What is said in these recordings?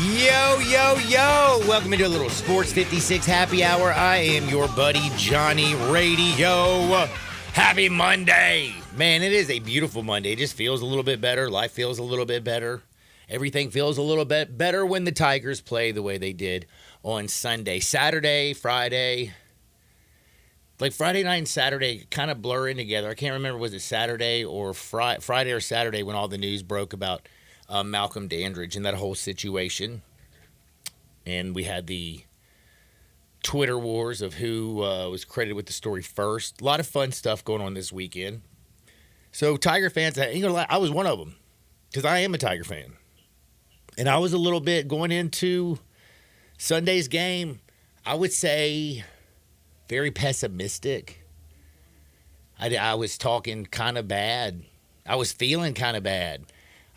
Yo, yo, yo. Welcome into a little Sports 56 happy hour. I am your buddy, Johnny Radio. Happy Monday. Man, it is a beautiful Monday. It just feels a little bit better. Life feels a little bit better. Everything feels a little bit better when the Tigers play the way they did on Sunday. Saturday, Friday. Like Friday night and Saturday kind of blur in together. I can't remember, was it Saturday or Friday or Saturday when all the news broke about Malcolm Dandridge and that whole situation. And we had the Twitter wars of who was credited with the story first. A lot of fun stuff going on this weekend. So Tiger fans, I was one of them because I am a Tiger fan. And I was a little bit going into Sunday's game, I would say very pessimistic. I was talking kind of bad. I was feeling kind of bad.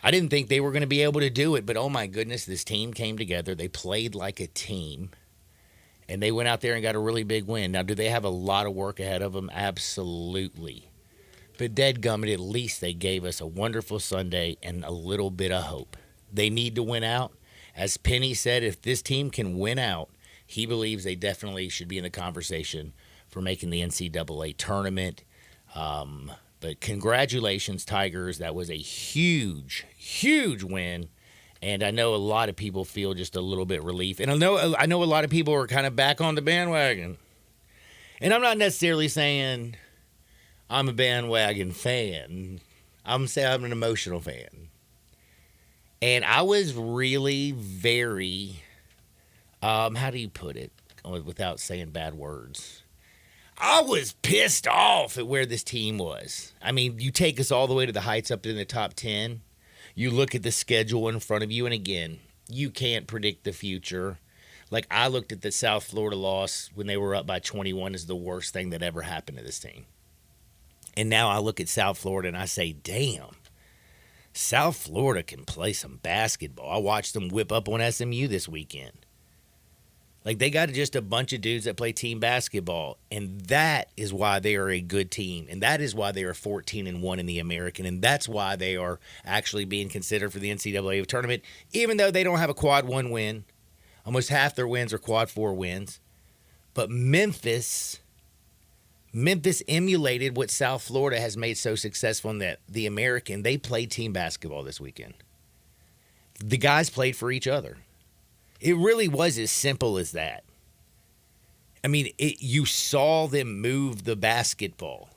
I didn't think they were going to be able to do it, but oh my goodness, this team came together. They played like a team, and they went out there and got a really big win. Now, do they have a lot of work ahead of them? Absolutely. But dadgummit, at least they gave us a wonderful Sunday and a little bit of hope. They need to win out. As Penny said, if this team can win out, he believes they definitely should be in the conversation for making the NCAA tournament. But congratulations, Tigers. That was a huge, huge win. And I know a lot of people feel just a little bit relief. And I know a lot of people are kind of back on the bandwagon. And I'm not necessarily saying I'm a bandwagon fan. I'm saying I'm an emotional fan. And I was really very, how do you put it without saying bad words? I was pissed off at where this team was. I mean, you take us all the way to the heights up in the top 10. You look at the schedule in front of you, and again, you can't predict the future. Like, I looked at the South Florida loss when they were up by 21 as the worst thing that ever happened to this team. And now I look at South Florida and I say, damn, South Florida can play some basketball. I watched them whip up on SMU this weekend. Like, they got just a bunch of dudes that play team basketball, and that is why they are a good team, and that is why they are 14-1 in the American, and that's why they are actually being considered for the NCAA tournament, even though they don't have a quad 1 win. Almost half their wins are quad 4 wins. But Memphis emulated what South Florida has made so successful in that the American, they played team basketball this weekend. The guys played for each other. It really was as simple as that. I mean, you saw them move the basketball.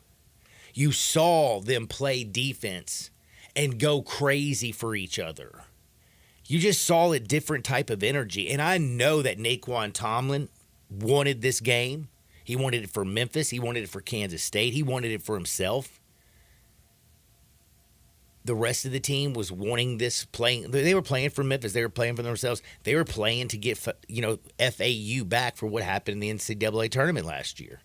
You saw them play defense and go crazy for each other. You just saw a different type of energy. And I know that Naquan Tomlin wanted this game. He wanted it for Memphis. He wanted it for Kansas State. He wanted it for himself. The rest of the team was wanting this playing. They were playing for Memphis. They were playing for themselves. They were playing to get, FAU back for what happened in the NCAA tournament last year.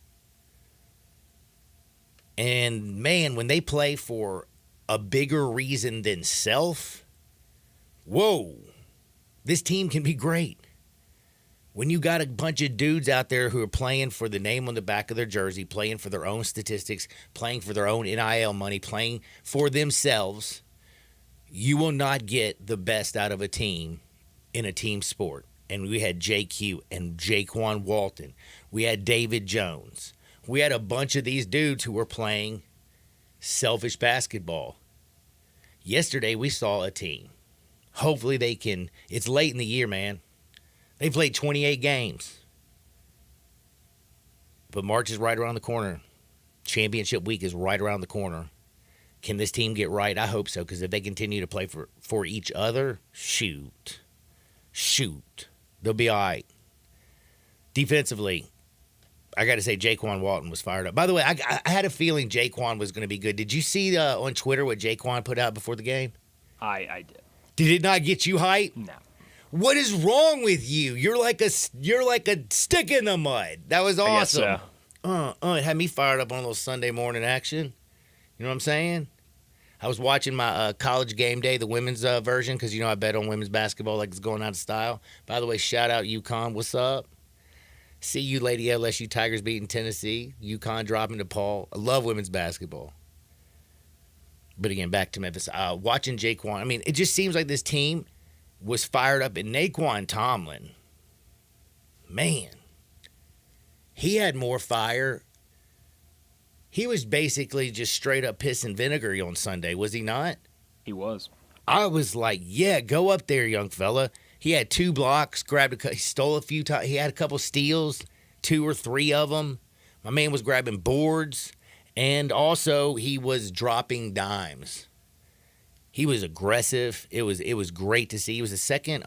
And, man, when they play for a bigger reason than self, whoa, this team can be great. When you got a bunch of dudes out there who are playing for the name on the back of their jersey, playing for their own statistics, playing for their own NIL money, playing for themselves, you will not get the best out of a team in a team sport. And we had JQ and Jaquan Walton. We had David Jones. We had a bunch of these dudes who were playing selfish basketball. Yesterday, we saw a team. Hopefully they can. It's late in the year, man. They played 28 games. But March is right around the corner. Championship week is right around the corner. Can this team get right? I hope so, because if they continue to play for each other, shoot. They'll be all right. Defensively, I got to say Jaquan Walton was fired up. By the way, I had a feeling Jaquan was going to be good. Did you see on Twitter what Jaquan put out before the game? I did. Did it not get you hyped? No. What is wrong with you? You're like a stick in the mud. That was awesome. I guess so. It had me fired up on a little Sunday morning action. You know what I'm saying? I was watching my college game day, the women's version, because, I bet on women's basketball like it's going out of style. By the way, shout out UConn. What's up? See you, Lady LSU Tigers beating Tennessee. UConn dropping to Paul. I love women's basketball. But again, back to Memphis. Watching Jaquan, it just seems like this team, was fired up, and Naquan Tomlin, man, he had more fire. He was basically just straight up piss and vinegar on Sunday, was he not? He was. I was like, yeah, go up there, young fella. He had 2 blocks, he stole a few times. He had a couple steals, 2 or 3 of them. My man was grabbing boards, and also he was dropping dimes. He was aggressive. It was great to see. He was the second.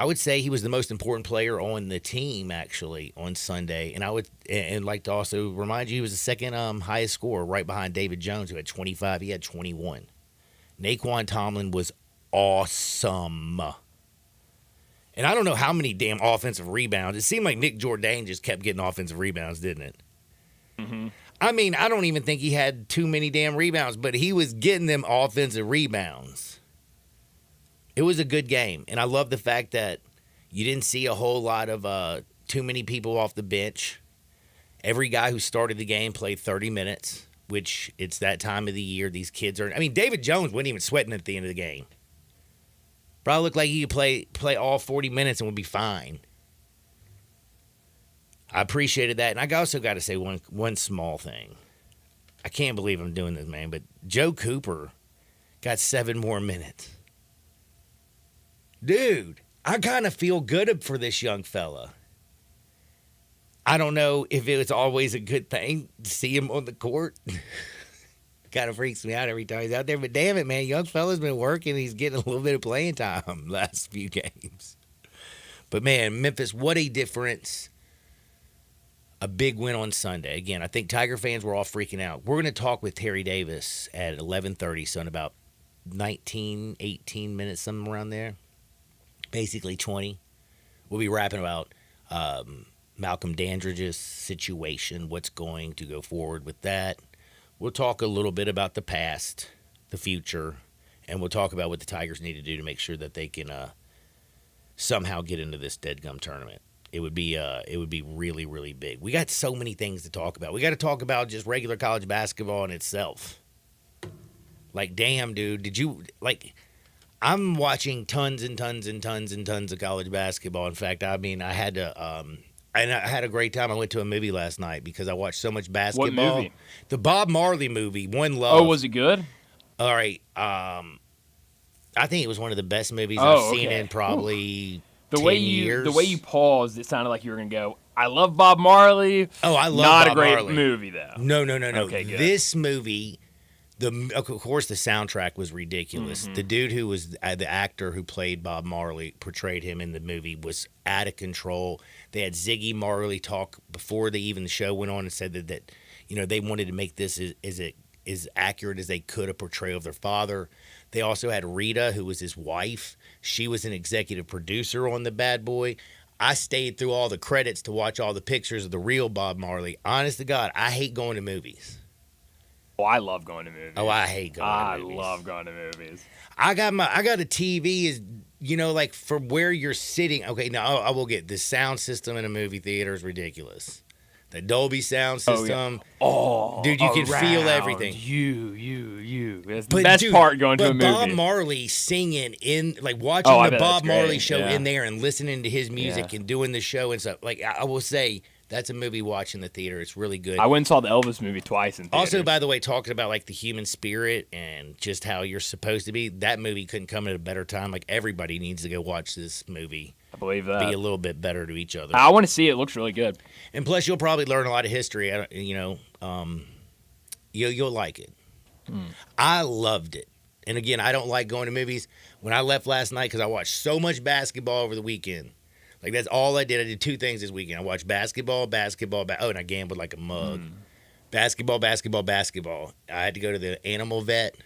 I would say he was the most important player on the team actually on Sunday, and I would like to also remind you he was the second highest scorer, right behind David Jones, who had 25. He had 21. Naquan Tomlin was awesome. And I don't know how many damn offensive rebounds. It seemed like Nick Jourdain just kept getting offensive rebounds, didn't it? Mm-hmm. I mean, I don't even think he had too many damn rebounds, but he was getting them offensive rebounds. It was a good game, and I love the fact that you didn't see a whole lot of too many people off the bench. Every guy who started the game played 30 minutes, which it's that time of the year. These kids are – I mean, David Jones wasn't even sweating at the end of the game. Probably looked like he could play all 40 minutes and would be fine. I appreciated that. And I also got to say one small thing. I can't believe I'm doing this, man, but Joe Cooper got 7 more minutes. Dude, I kind of feel good for this young fella. I don't know if it was always a good thing to see him on the court. Kind of freaks me out every time he's out there. But damn it, man, young fella's been working. He's getting a little bit of playing time last few games. But, man, Memphis, what a difference. A big win on Sunday. Again, I think Tiger fans were all freaking out. We're going to talk with Terry Davis at 11:30, so in about 19, 18 minutes, something around there. Basically 20. We'll be rapping about Malcolm Dandridge's situation, what's going to go forward with that. We'll talk a little bit about the past, the future, and we'll talk about what the Tigers need to do to make sure that they can somehow get into this deadgum tournament. It would be really, really big. We got so many things to talk about. We got to talk about just regular college basketball in itself. Like, damn, dude, did you like? I'm watching tons and tons and tons and tons of college basketball. In fact, I mean, I had to, and I had a great time. I went to a movie last night because I watched so much basketball. What movie? The Bob Marley movie, One Love. Oh, was it good? All right. I think it was one of the best movies I've seen in probably 10 years. The way you paused, it sounded like you were gonna go, I love Bob Marley. Oh, I love Not Bob a great Marley. movie though. No. Okay, good. This movie, of course, the soundtrack was ridiculous. Mm-hmm. The dude who was the actor who played Bob Marley, portrayed him in the movie, was out of control. They had Ziggy Marley talk before the show went on and said that they wanted to make this as accurate as they could a portrayal of their father. They also had Rita, who was his wife. She was an executive producer on The Bad Boy. I stayed through all the credits to watch all the pictures of the real Bob Marley. Honest to God, I hate going to movies. Oh, I love going to movies. Oh, I hate going to movies. I love going to movies. I got a TV is like for where you're sitting. Okay, now I will get the sound system in a movie theater is ridiculous. The Dolby sound system. Oh, dude, you can feel everything. You. That's the best part going to a movie. Bob Marley singing watching the Bob Marley show in there and listening to his music and doing the show and stuff. Like, I will say, that's a movie watch in the theater. It's really good. I went and saw the Elvis movie twice in theaters. Also, by the way, talking about like the human spirit and just how you're supposed to be, that movie couldn't come at a better time. Like, everybody needs to go watch this movie. I believe that. Be a little bit better to each other. I want to see it. It looks really good. And plus, you'll probably learn a lot of history. You'll like it. I loved it. And again, I don't like going to movies. When I left last night, because I watched so much basketball over the weekend. Like, that's all I did. I did 2 things this weekend. I watched basketball, and I gambled like a mug. Basketball. I had to go to the animal vet.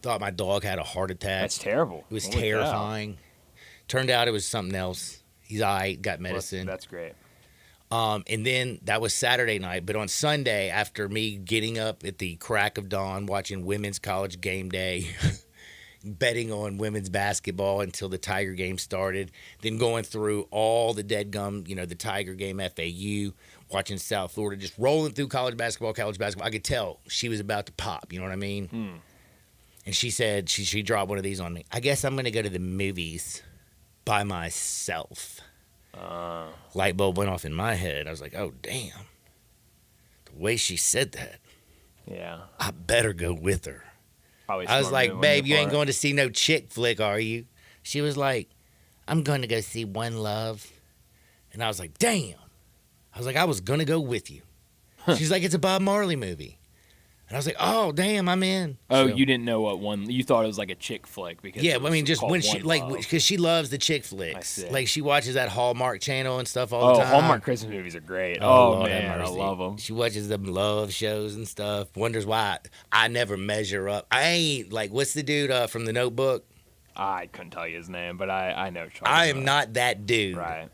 Thought my dog had a heart attack. That's terrible. It was terrifying. Turned out it was something else. He's all right, got medicine. That's great. And then that was Saturday night. But on Sunday, after me getting up at the crack of dawn, watching women's college game day, betting on women's basketball until the Tiger game started, then going through all the deadgum, the Tiger game, FAU, watching South Florida, just rolling through college basketball. I could tell she was about to pop, you know what I mean? And she said she dropped one of these on me. I guess I'm gonna go to the movies by myself. Light bulb went off in my head. I was like, oh damn. The way she said that. Yeah. I better go with her. Probably I was smart like, move on babe, your you ain't part. going to see no chick flick, are you? She was like, I'm going to go see One Love. And I was like, damn. I was like, I was going to go with you. She's like, it's a Bob Marley movie. And I was like, oh, damn, I'm in. Oh, So- you didn't know what one? You thought it was like a chick flick because Yeah, it I mean, was just called when she, One like, Love. because she loves the chick flicks. I see. Like, she watches that Hallmark channel and stuff all the Oh, time. Hallmark Christmas movies are great. Oh, Oh, Lord have man, I mercy. love them. She watches them love shows and stuff. Wonders why I never measure up. I ain't, like, what's the dude from The Notebook? I couldn't tell you his name, but I know. I am not that dude. Right.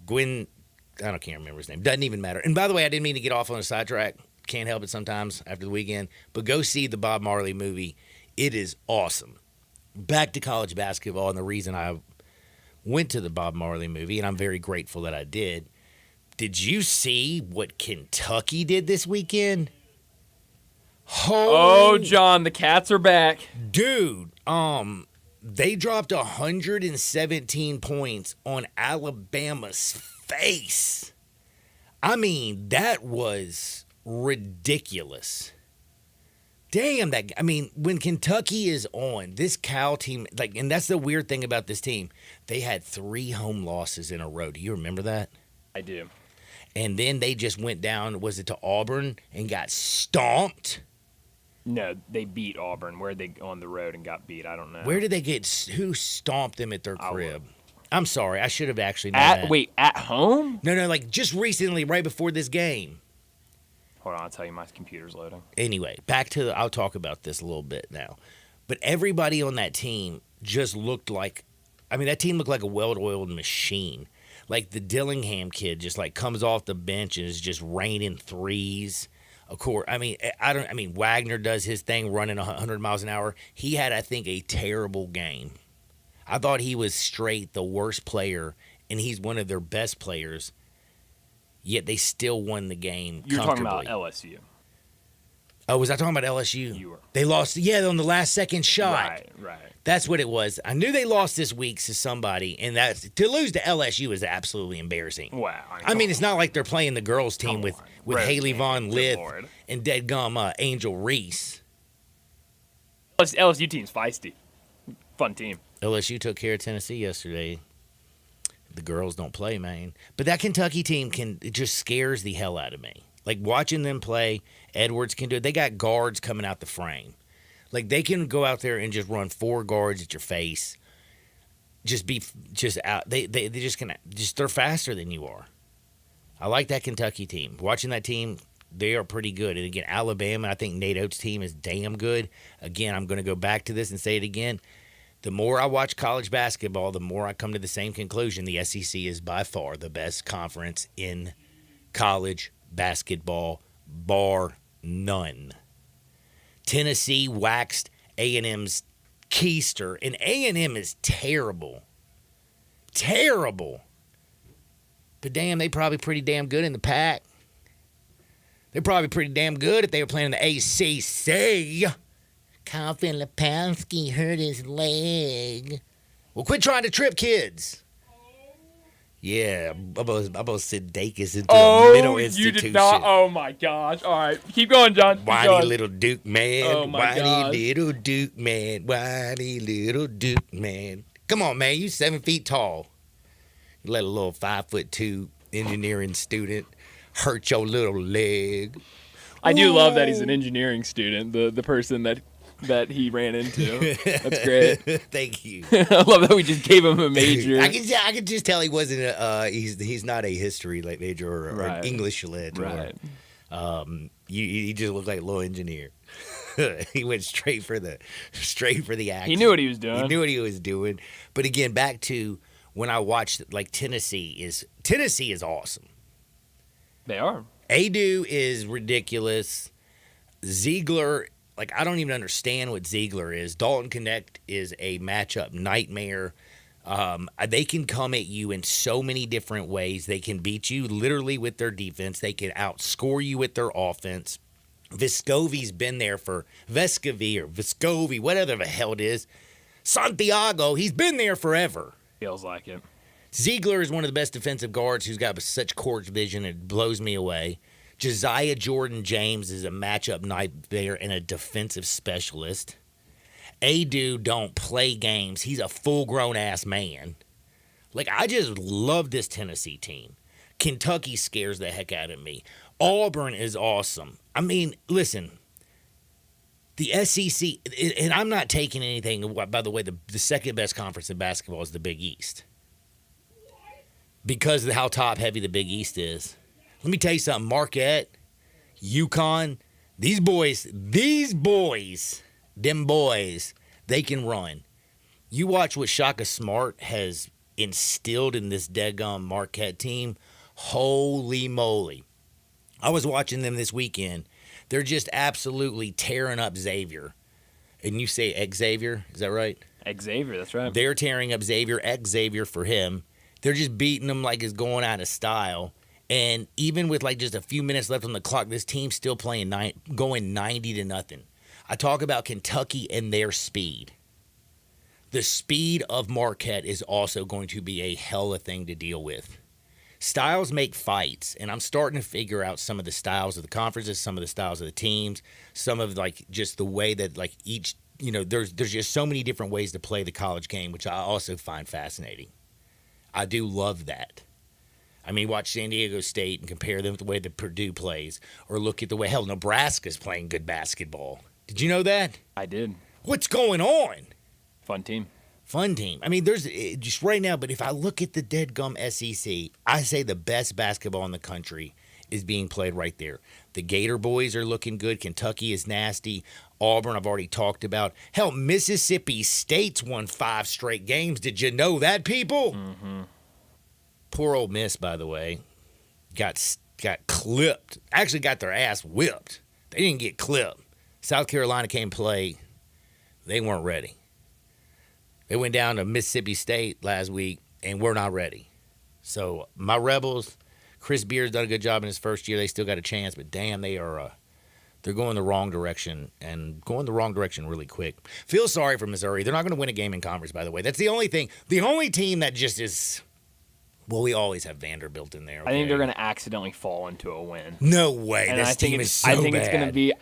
Can't remember his name. Doesn't even matter. And by the way, I didn't mean to get off on a sidetrack. Can't help it sometimes after the weekend. But go see the Bob Marley movie. It is awesome. Back to college basketball, and the reason I went to the Bob Marley movie, and I'm very grateful that I did. Did you see what Kentucky did this weekend? Oh, John, the Cats are back. Dude, they dropped 117 points on Alabama's face. I mean, that was ridiculous. Damn, when Kentucky is on, this Cal team, like, and that's the weird thing about this team, they had 3 home losses in a row. Do you remember that? I do. And then they just went down, was it to Auburn, and got stomped? No, they beat Auburn. Where they on the road and got beat? I don't know. Where did they who stomped them at their crib? I'm sorry, I should have actually known At that. at home? No, like just recently, right before this game. Hold on, I'll tell you. My computer's loading. Anyway, I'll talk about this a little bit now. But everybody on that team just looked like, that team looked like a well-oiled machine. Like the Dillingham kid just like comes off the bench and is just raining threes. Of course, Wagner does his thing running 100 miles an hour. He had, I think, a terrible game. I thought he was straight the worst player, and he's one of their best players. Yet they still won the game. You're talking comfortably. about LSU. Oh, was I talking about LSU? You were. They lost, on the last second shot. Right. That's what it was. I knew they lost this week to somebody, and to lose to LSU is absolutely embarrassing. Wow. It's not like they're playing the girls team Come with on. with Rose Haley game. Von Good Lith Lord. and deadgum Angel Reese. LSU team's feisty. Fun team. LSU took care of Tennessee yesterday. The girls don't play, man. But that Kentucky team it just scares the hell out of me. Like watching them play, Edwards can do it. They got guards coming out the frame. Like they can go out there and just run 4 guards at your face. Just out. They they're faster than you are. I like that Kentucky team. Watching that team, they are pretty good. And again, Alabama, I think Nate Oates' team is damn good. Again, I'm going to go back to this and say it again. The more I watch college basketball, the more I come to the same conclusion. The SEC is by far the best conference in college basketball, bar none. Tennessee waxed A&M's keister, and A&M is terrible. Terrible. But damn, they probably pretty damn good in the pack. They're probably pretty damn good if they were playing in the ACC. Kyle Filipowski hurt his leg. Well, quit trying to trip kids. Yeah, I'm about Sid Dacus into a mental institution. You did not. Oh, my gosh. All right. Keep going, John. Keep Whiny going. little Duke man. Oh, my gosh. Whiny little Duke man. Whiny little Duke man. Come on, man. You 7 feet tall. You let a little 5'2" engineering student hurt your little leg. I do love that he's an engineering student, the person that he ran into. That's great. Thank you. I love that we just gave him a major. I can just tell he wasn't. He's not a history major or Right. an English lit. Right. He just looked like a little engineer. He went straight for the action. He knew what he was doing. He knew what he was doing. But again, back to when I watched, like, Tennessee is awesome. They are. Adu is ridiculous. Ziegler, like, I don't even understand what Ziegler is. Dalton Connect is a matchup nightmare. They can come at you in so many different ways. They can beat you literally with their defense. They can outscore you with their offense. Vescovi's been there for Vescovi, whatever the hell it is. Santiago, he's been there forever. Feels like it. Ziegler is one of the best defensive guards who's got such court vision. It blows me away. Josiah Jordan-James is a matchup nightmare and a defensive specialist. Adu don't play games. He's a full-grown ass man. Like, I just love this Tennessee team. Kentucky scares the heck out of me. Auburn is awesome. I mean, listen, the SEC, and I'm not taking anything, by the way, the second best conference in basketball is the Big East. Because of how top-heavy the Big East is. Let me tell you something, Marquette, UConn, these boys, them boys, they can run. You watch what Shaka Smart has instilled in this daggum Marquette team. Holy moly. I was watching them this weekend. They're just absolutely tearing up Xavier. And you say Xavier, is that right? Xavier, that's right. They're tearing up Xavier, Xavier for him. They're just beating them like it's going out of style. And even with like just a few minutes left on the clock, this team's still playing going 90-0. I talk about Kentucky and their speed. The speed of Marquette is also going to be a hell of a thing to deal with. Styles make fights, and I'm starting to figure out some of the styles of the conferences, some of the styles of the teams, some of like just the way that like each, there's just so many different ways to play the college game, which I also find fascinating. I do love that. I mean, watch San Diego State and compare them with the way that Purdue plays, or look at the way, Nebraska's playing good basketball. Did you know that? I did. What's going on? Fun team. Fun team. I mean, there's just right now, but if I look at the deadgum SEC, I say the best basketball in the country is being played right there. The Gator boys are looking good. Kentucky is nasty. Auburn, I've already talked about. Hell, Mississippi State's won 5 straight games. Did you know that, people? Mm-hmm. Poor Ole Miss, by the way, got clipped. Actually got their ass whipped. They didn't get clipped. South Carolina came play. They weren't ready. They went down to Mississippi State last week, and we're not ready. So my Rebels, Chris Beard's done a good job in his first year. They still got a chance, but damn, they're going the wrong direction, and going the wrong direction really quick. Feel sorry for Missouri. They're not going to win a game in conference, by the way. That's the only thing. The only team that just is. Well, we always have Vanderbilt in there. Okay? I think they're going to accidentally fall into a win. No way. And this team is so bad. I think it's going to be.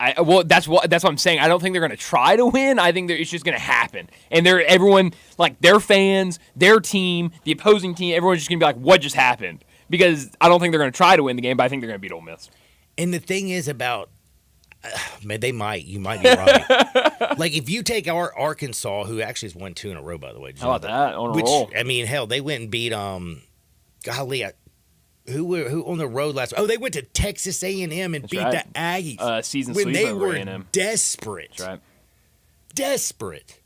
That's what I'm saying. I don't think they're going to try to win. I think it's just going to happen. And everyone, like their fans, their team, the opposing team, everyone's just going to be like, "What just happened?" Because I don't think they're going to try to win the game, but I think they're going to beat Ole Miss. And the thing is about, man, they might. You might be right. Like if you take our Arkansas, who actually has won 2 in a row, by the way. How about that? On a roll. I mean, hell, they went and beat golly, who on the road last? Oh, they went to Texas A&M and beat the Aggies. Season when they over were A&M. Desperate. That's right. Desperate.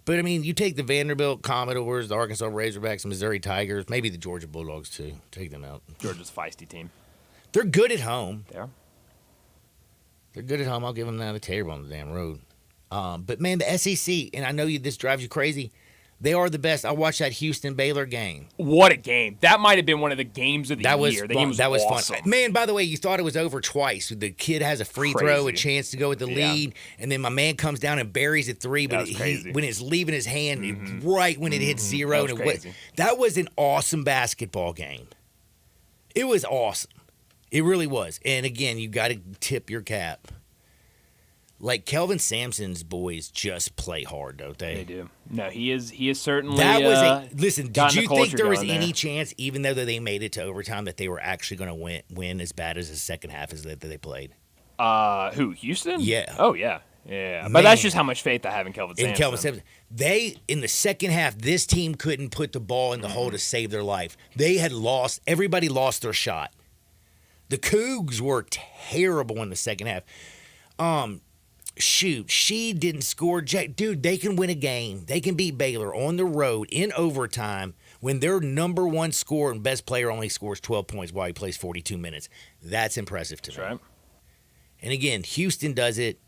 But I mean, you take the Vanderbilt Commodores, the Arkansas Razorbacks, the Missouri Tigers, maybe the Georgia Bulldogs too. Take them out. Georgia's a feisty team. They're good at home. They're good at home. I'll give them that a terrible on the damn road. But man, the SEC, and I know this drives you crazy. They are the best. I watched that Houston-Baylor game. What a game. That might have been one of the games of the year. That was awesome. Fun. Man, by the way, you thought it was over twice. The kid has a free throw, a chance to go with the lead, and then my man comes down and buries a 3, but when it's leaving his hand, right when it hits 0. That was an awesome basketball game. It was awesome. It really was. And again, you got to tip your cap. Like Kelvin Sampson's boys just play hard, don't they? They do. No, he is certainly. That was listen. Did you think there was any chance, even though they made it to overtime, that they were actually going to win as bad as the second half as that they played? Who? Houston? Yeah. Oh yeah, yeah. But that's just how much faith I have in Kelvin Sampson. They in the second half, this team couldn't put the ball in the hole to save their life. They had lost. Everybody lost their shot. The Cougs were terrible in the second half. Shoot, she didn't score. Dude, they can win a game. They can beat Baylor on the road in overtime when their number one scorer and best player only scores 12 points while he plays 42 minutes. That's impressive to me. Right. And again, Houston does it.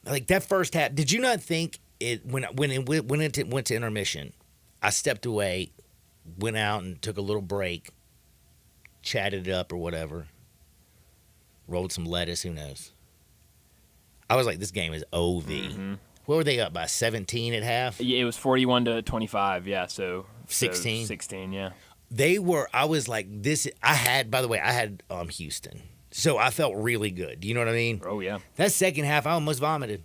Like that first half, did you not think it when it went to intermission? I stepped away, went out and took a little break, chatted it up or whatever, rolled some lettuce, who knows. I was like, this game is OV. What were they up by, 17 at half? Yeah, it was 41-25. Yeah, so 16? 16, yeah. They were, I was like, I had Houston. So I felt really good. You know what I mean? Oh, yeah. That second half, I almost vomited.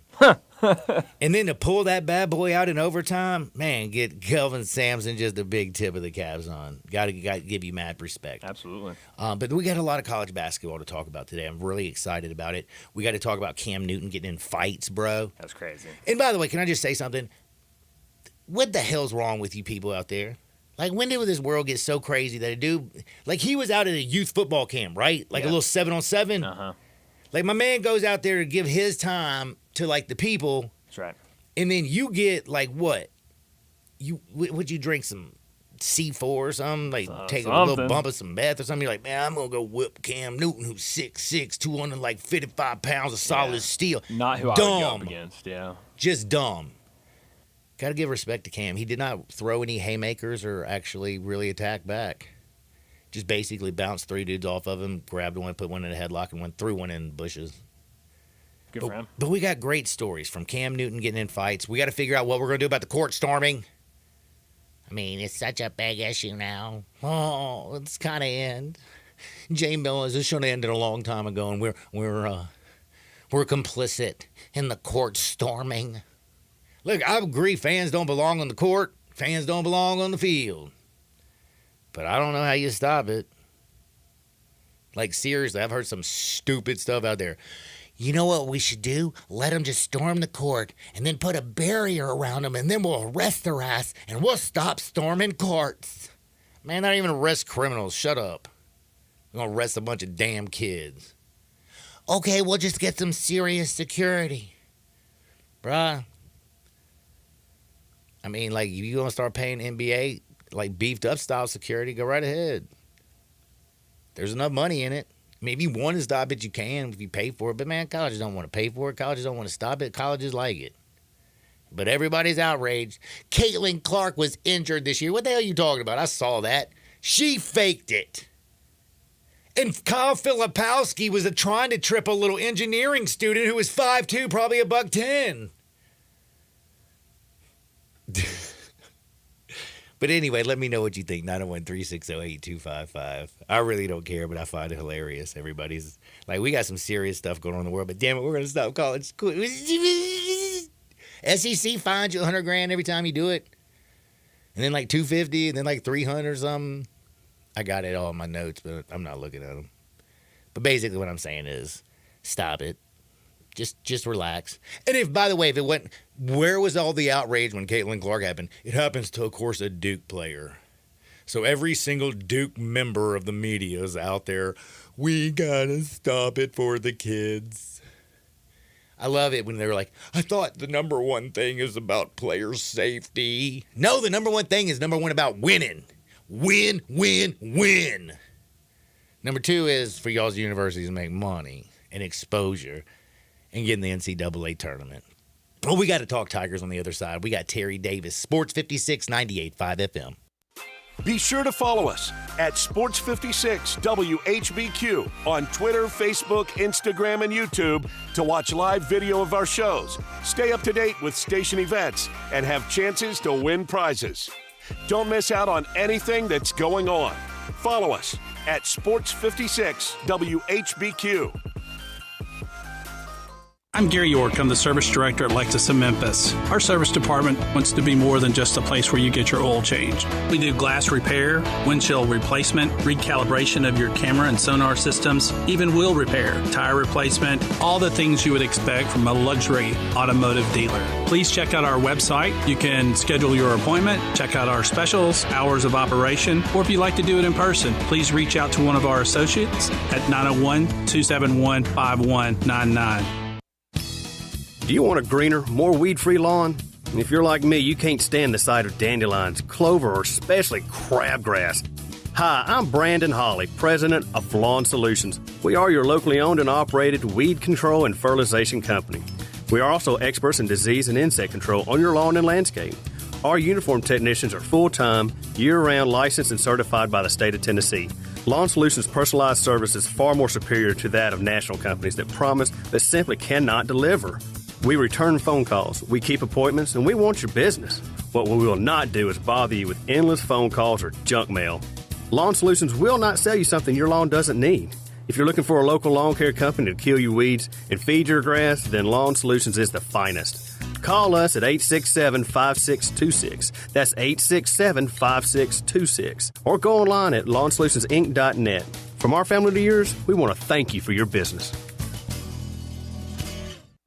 And then to pull that bad boy out in overtime, man, get Kelvin Sampson just a big tip of the caps on. Got to give you mad respect. Absolutely. But we got a lot of college basketball to talk about today. I'm really excited about it. We got to talk about Cam Newton getting in fights, bro. That's crazy. And by the way, can I just say something? What the hell's wrong with you people out there? Like, when did this world get so crazy that a dude, like, he was out at a youth football camp, right? Like a little 7-on-7. Uh-huh. Like, my man goes out there to give his time to, like, the people. That's right. And then you get, like, what? Would you drink some C4 or something? Like, take a little bump of some meth or something? You're like, man, I'm going to go whip Cam Newton, who's 6'6", 255 pounds of solid steel. Not who I would go up against, yeah. Just dumb. Got to give respect to Cam. He did not throw any haymakers or actually really attack back. Just basically bounced 3 dudes off of him, grabbed one, put one in a headlock, and threw one in the bushes. Good for him. But we got great stories from Cam Newton getting in fights. We got to figure out what we're going to do about the court storming. I mean, it's such a big issue now. Oh, it's kind of end. Jay Mills, this should have ended a long time ago, and we're complicit in the court storming. Look, I agree fans don't belong on the court. Fans don't belong on the field. But I don't know how you stop it. Like, seriously, I've heard some stupid stuff out there. You know what we should do? Let them just storm the court and then put a barrier around them, and then we'll arrest their ass and we'll stop storming courts. Man, not even arrest criminals. Shut up. We're going to arrest a bunch of damn kids. Okay, we'll just get some serious security. Bruh. I mean, like, if you going to start paying NBA, like, beefed up style security, go right ahead. There's enough money in it. I mean, if you want to stop it, you can if you pay for it. But, man, colleges don't want to pay for it. Colleges don't want to stop it. Colleges like it. But everybody's outraged. Caitlin Clark was injured this year. What the hell are you talking about? I saw that. She faked it. And Kyle Filipowski was trying to trip a little engineering student who was 5'2", probably $110. But anyway, let me know what you think. 901-360-8255. I really don't care, but I find it hilarious. Everybody's like, we got some serious stuff going on in the world, but damn it, we're going to stop college school. SEC fines you $100,000 every time you do it. And then like $250, and then like $300 or something. I got it all in my notes, but I'm not looking at them. But basically what I'm saying is, stop it. Just relax. And if, by the way, if it went, where was all the outrage when Caitlin Clark happened? It happens to, of course, a Duke player. So every single Duke member of the media is out there. We gotta stop it for the kids. I love it when they're like, I thought the number one thing is about player safety. No, the number one thing is about winning. Win, win, win. Number 2 is for y'all's universities to make money and exposure and get in the NCAA tournament. Well, we got to talk Tigers on the other side. We got Terry Davis, Sports 56, 98.5 FM. Be sure to follow us at Sports 56 WHBQ on Twitter, Facebook, Instagram, and YouTube to watch live video of our shows, stay up to date with station events, and have chances to win prizes. Don't miss out on anything that's going on. Follow us at Sports 56 WHBQ. I'm Gary York. I'm the service director at Lexus of Memphis. Our service department wants to be more than just a place where you get your oil changed. We do glass repair, windshield replacement, recalibration of your camera and sonar systems, even wheel repair, tire replacement, all the things you would expect from a luxury automotive dealer. Please check out our website. You can schedule your appointment, check out our specials, hours of operation, or if you'd like to do it in person, please reach out to one of our associates at 901-271-5199. Do you want a greener, more weed-free lawn? If you're like me, you can't stand the sight of dandelions, clover, or especially crabgrass. Hi, I'm Brandon Hawley, president of Lawn Solutions. We are your locally owned and operated weed control and fertilization company. We are also experts in disease and insect control on your lawn and landscape. Our uniformed technicians are full-time, year-round licensed and certified by the state of Tennessee. Lawn Solutions' personalized service is far more superior to that of national companies that promise but simply cannot deliver. We return phone calls, we keep appointments, and we want your business. What we will not do is bother you with endless phone calls or junk mail. Lawn Solutions will not sell you something your lawn doesn't need. If you're looking for a local lawn care company to kill your weeds and feed your grass, then Lawn Solutions is the finest. Call us at 867-5626. That's 867-5626. Or go online at lawnsolutionsinc.net. From our family to yours, we want to thank you for your business.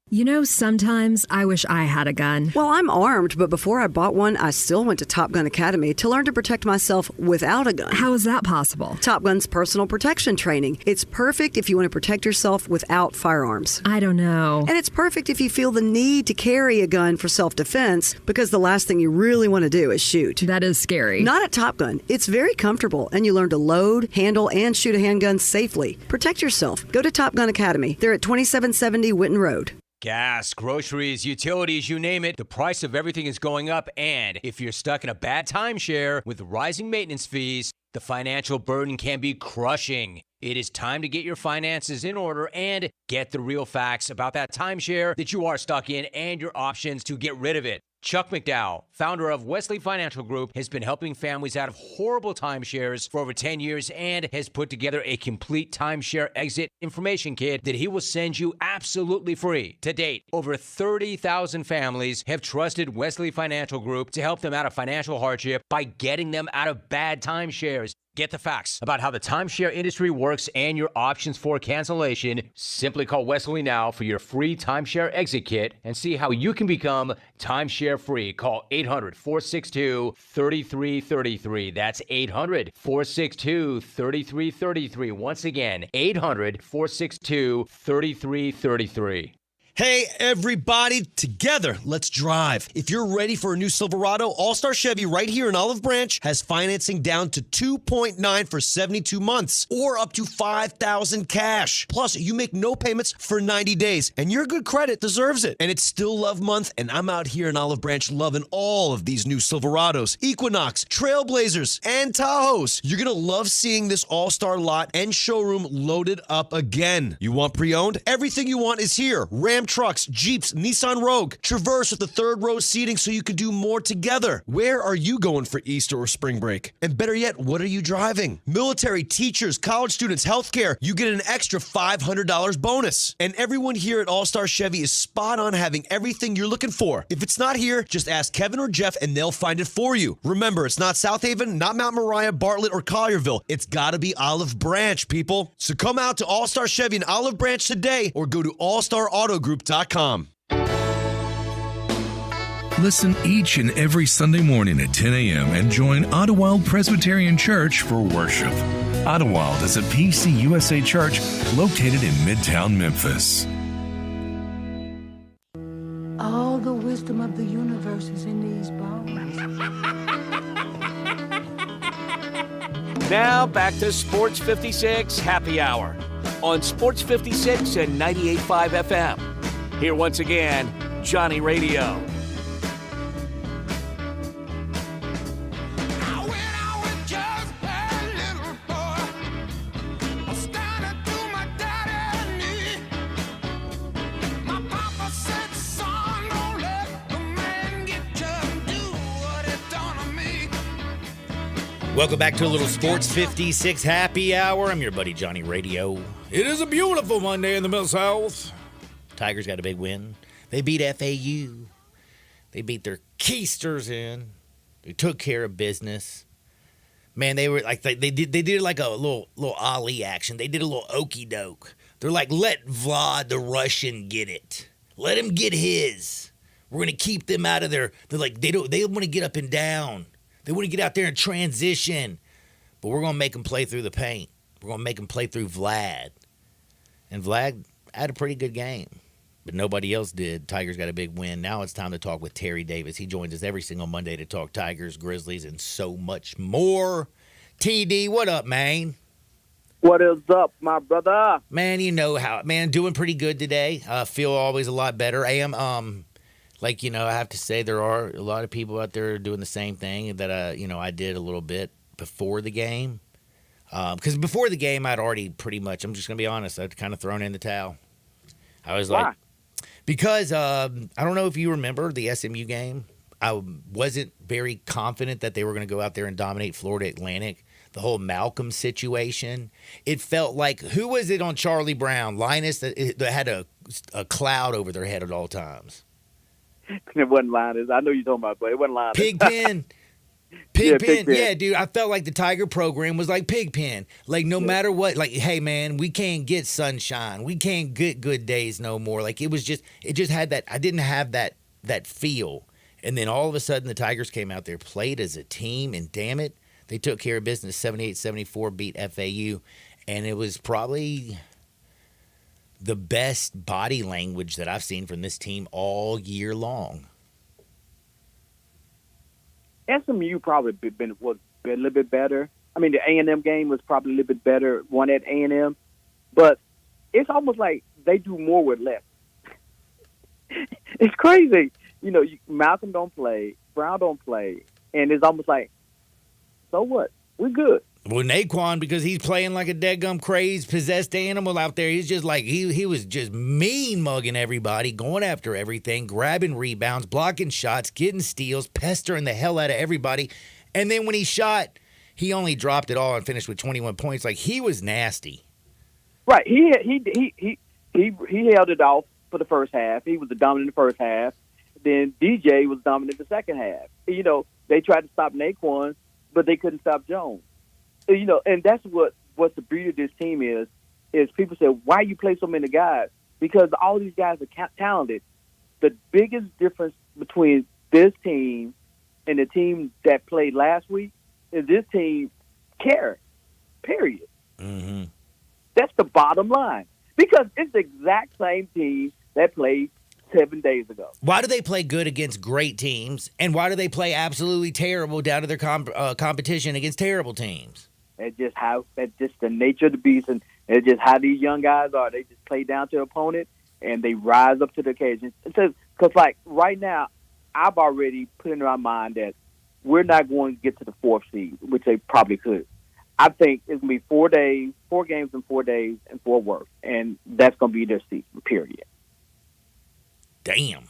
You know, sometimes I wish I had a gun. Well, I'm armed, but before I bought one, I still went to Top Gun Academy to learn to protect myself without a gun. How is that possible? Top Gun's personal protection training. It's perfect if you want to protect yourself without firearms. I don't know. And it's perfect if you feel the need to carry a gun for self-defense, because the last thing you really want to do is shoot. That is scary. Not at Top Gun. It's very comfortable, and you learn to load, handle, and shoot a handgun safely. Protect yourself. Go to Top Gun Academy. They're at 2770 Witten Road. Gas, groceries, utilities, you name it, the price of everything is going up. And if you're stuck in a bad timeshare with rising maintenance fees, the financial burden can be crushing. It is time to get your finances in order and get the real facts about that timeshare that you are stuck in and your options to get rid of it. Chuck McDowell, founder of Wesley Financial Group, has been helping families out of horrible timeshares for over 10 years and has put together a complete timeshare exit information kit that he will send you absolutely free. To date, over 30,000 families have trusted Wesley Financial Group to help them out of financial hardship by getting them out of bad timeshares. Get the facts about how the timeshare industry works and your options for cancellation. Simply call Wesley now for your free timeshare exit kit and see how you can become timeshare free. Call 800-462-3333. That's 800-462-3333. Once again, 800-462-3333. Hey, everybody, together, let's drive. If you're ready for a new Silverado, All-Star Chevy right here in Olive Branch has financing down to 2.9 for 72 months or up to $5,000 cash. Plus, you make no payments for 90 days, and your good credit deserves it. And it's still Love Month, and I'm out here in Olive Branch loving all of these new Silverados, Equinox, Trailblazers, and Tahoes. You're going to love seeing this All-Star lot and showroom loaded up again. You want pre-owned? Everything you want is here. Ram trucks, Jeeps, Nissan Rogue, Traverse with the third row seating so you can do more together. Where are you going for Easter or spring break? And better yet, what are you driving? Military, teachers, college students, healthcare, you get an extra $500 bonus. And everyone here at All-Star Chevy is spot on having everything you're looking for. If it's not here, just ask Kevin or Jeff and they'll find it for you. Remember, it's not South Haven, not Mount Moriah, Bartlett, or Collierville. It's gotta be Olive Branch, people. So come out to All-Star Chevy in Olive Branch today or go to allstarautogroup.com. Listen each and every Sunday morning at 10 a.m. and join Ottawild Presbyterian Church for worship. Ottawild is a PCUSA church located in Midtown Memphis. All the wisdom of the universe is in these bones. Now back to Sports 56 Happy Hour on Sports 56 and 98.5 FM. Here once again, Johnny Radio. Welcome back to a little Sports 56 Happy Hour. I'm your buddy Johnny Radio. It is a beautiful Monday in the Mid-South. Tigers got a big win. They beat FAU. They beat their Keisters in. They took care of business. Man, they were like they did like a little Ali action. They did a little okey doke. They're like, let Vlad the Russian get it. Let him get his. We're gonna keep them out of there. They're like they want to get up and down. They want to get out there and transition. But we're going to make them play through the paint. We're going to make them play through Vlad. And Vlad had a pretty good game. But nobody else did. Tigers got a big win. Now it's time to talk with Terry Davis. He joins us every single Monday to talk Tigers, Grizzlies, and so much more. TD, what up, man? What is up, my brother? Man, you know how. Man, doing pretty good today. Feel always a lot better. I am, I have to say there are a lot of people out there doing the same thing that, I did a little bit before the game. Because before the game, I'd already pretty much, I'm just going to be honest, I'd kind of thrown in the towel. I was like, because I don't know if you remember the SMU game. I wasn't very confident that they were going to go out there and dominate Florida Atlantic. The whole Malcolm situation. It felt like, who was it on Charlie Brown? Linus that had a cloud over their head at all times. It wasn't Linus. I know you're talking about, but it wasn't Linus. Pigpen. Pigpen. Yeah, dude. I felt like the Tiger program was like Pigpen. Like, no matter what, like, hey, man, we can't get sunshine. We can't get good days no more. Like, it just had that, I didn't have that feel. And then all of a sudden, the Tigers came out there, played as a team, and damn it, they took care of business. 78-74, beat FAU. And it was probably the best body language that I've seen from this team all year long. SMU probably was a little bit better. I mean, the A&M game was probably a little bit better, one at A&M. But it's almost like they do more with less. It's crazy. You know, Malcolm don't play, Brown don't play, and it's almost like, so what? We're good. Well, Naquan, because he's playing like a deadgum crazed, possessed animal out there. He's just like, he was just mean mugging everybody, going after everything, grabbing rebounds, blocking shots, getting steals, pestering the hell out of everybody. And then when he shot, he only dropped it all and finished with 21 points. Like, he was nasty. Right. He held it off for the first half. He was the dominant in the first half. Then DJ was dominant in the second half. You know, they tried to stop Naquan, but they couldn't stop Jones. You know, and that's what the beauty of this team is people say, why you play so many guys? Because all these guys are talented. The biggest difference between this team and the team that played last week is this team cared, period. Mm-hmm. That's the bottom line. Because it's the exact same team that played 7 days ago. Why do they play good against great teams, and why do they play absolutely terrible down to their competition against terrible teams? That's just the nature of the beast, and it's just how these young guys are. They just play down to the opponent, and they rise up to the occasion. Because, like, right now, I've already put in my mind that we're not going to get to the fourth seed, which they probably could. I think it's going to be 4 games in 4 days in Fort Worth, and that's going to be their season, period. Damn.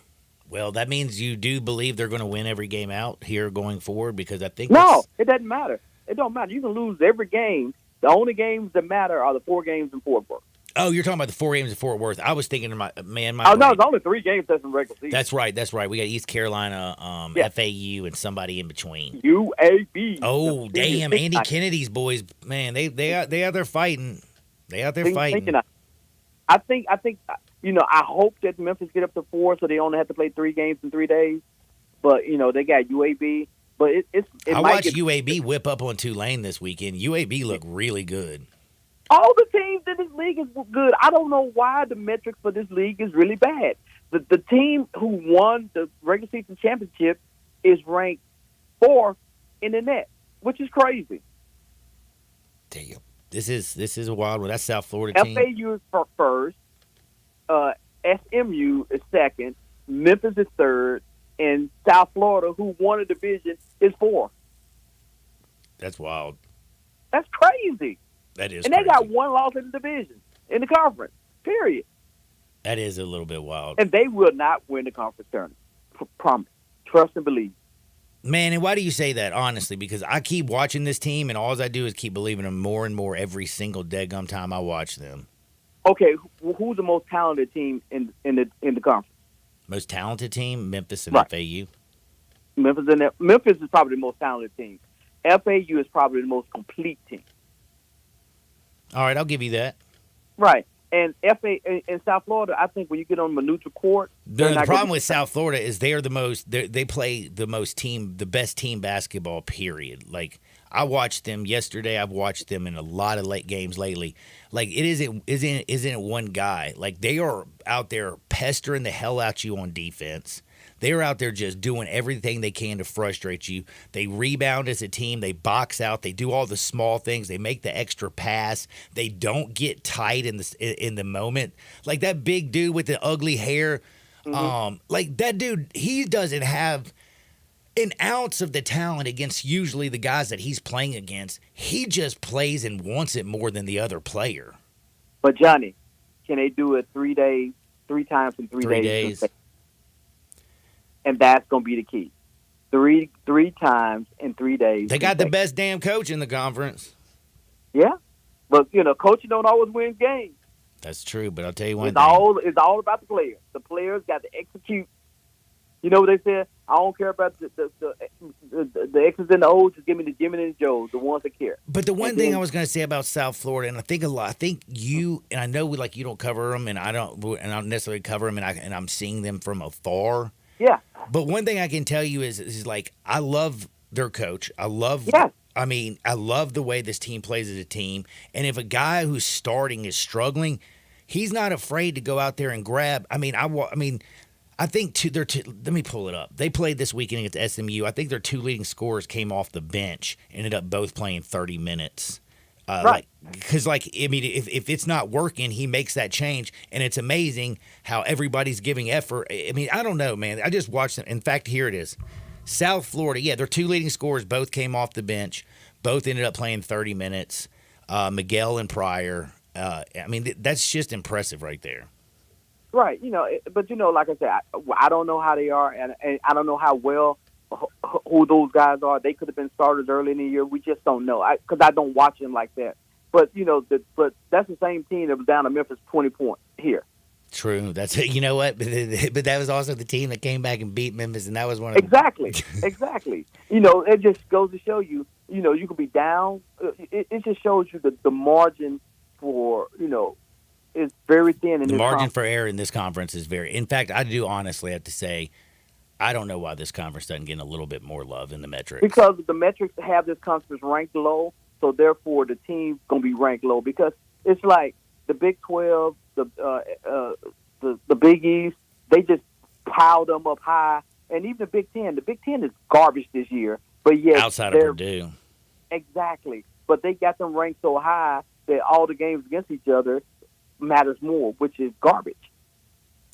Well, that means you do believe they're going to win every game out here going forward, because I think No, it doesn't matter. It don't matter. You can lose every game. The only games that matter are the 4 games in Fort Worth. Oh, you're talking about the 4 games in Fort Worth. I was thinking to my brain. No, it's only 3 games that's in regular season. That's right. We got East Carolina, FAU, and somebody in between. UAB. Oh, damn. Andy Kennedy's boys, man, they out there fighting. They out there fighting. I think, you know, I hope that Memphis get up to 4 so they only have to play 3 games in 3 days. But, you know, they got UAB. But I watched UAB whip up on Tulane this weekend. UAB looked really good. All the teams in this league is good. I don't know why the metrics for this league is really bad. The team who won the regular season championship is ranked 4th in the net, which is crazy. Damn. This is a wild one. That's South Florida team. FAU is first. SMU is second. Memphis is third. And South Florida, who won a division, is 4th. That's wild. That's crazy. That is And crazy. they got 1 loss in the division, in the conference, period. That is a little bit wild. And they will not win the conference tournament. Promise. Trust and believe. Man, and why do you say that, honestly? Because I keep watching this team, and all I do is keep believing them more and more every single deadgum time I watch them. Okay, who's the most talented team in the conference? Most talented team? Memphis and Right. FAU. Memphis is probably the most talented team. FAU is probably the most complete team. All right, I'll give you that. Right. And in South Florida, I think when you get on Manutra Court, The problem with South Florida is they play the best team basketball, period. Like, I watched them yesterday. I've watched them in a lot of late games lately. Like, it isn't one guy. Like, they are out there pestering the hell out you on defense. They're out there just doing everything they can to frustrate you. They rebound as a team. They box out. They do all the small things. They make the extra pass. They don't get tight in the moment. Like that big dude with the ugly hair. Mm-hmm. Like that dude, he doesn't have an ounce of the talent against usually the guys that he's playing against. He just plays and wants it more than the other player. But Johnny, can they do it 3 days, 3 times in 3 days? And that's going to be the key. Three times in 3 days. They got the best damn coach in the conference. Yeah, but coaching don't always win games. That's true, but I'll tell you one It's thing. It's all about the players. The players got to execute. You know what they said? I don't care about the X's and the O's. Just give me the Jimmy and the Joes, the ones that care. But the one thing I was going to say about South Florida, and I think you, and I know you don't cover them, and I don't necessarily cover them, and I'm seeing them from afar. Yeah. But one thing I can tell you is like I love their coach. I love the way this team plays as a team. And if a guy who's starting is struggling, he's not afraid to go out there and grab. I think let me pull it up. They played this weekend against SMU. I think their 2 leading scorers came off the bench, ended up both playing 30 minutes. Right. Because, if it's not working, he makes that change, and it's amazing how everybody's giving effort. I don't know, man. I just watched them. In fact, here it is. South Florida, yeah, their 2 leading scorers both came off the bench. Both ended up playing 30 minutes. Miguel and Pryor. That's just impressive right there. Right, but like I said, I don't know how they are, and I don't know how well who those guys are. They could have been starters early in the year. We just don't know because I don't watch them like that. But but that's the same team that was down to Memphis 20 points here. True. That's you know what, but that was also the team that came back and beat Memphis, and that was one of exactly. It just goes to show you, you could be down. It just shows you the margin for is very thin. In the this margin for error in this conference is very. In fact, I do honestly have to say, I don't know why this conference doesn't get a little bit more love in the metrics. Because the metrics have this conference ranked low, so therefore the team's gonna be ranked low. Because it's like the Big 12, the Big East, they just piled them up high, and even the Big 10. The Big 10 is garbage this year, but yet outside of Purdue, exactly. But they got them ranked so high that all the games against each other matters more, which is garbage.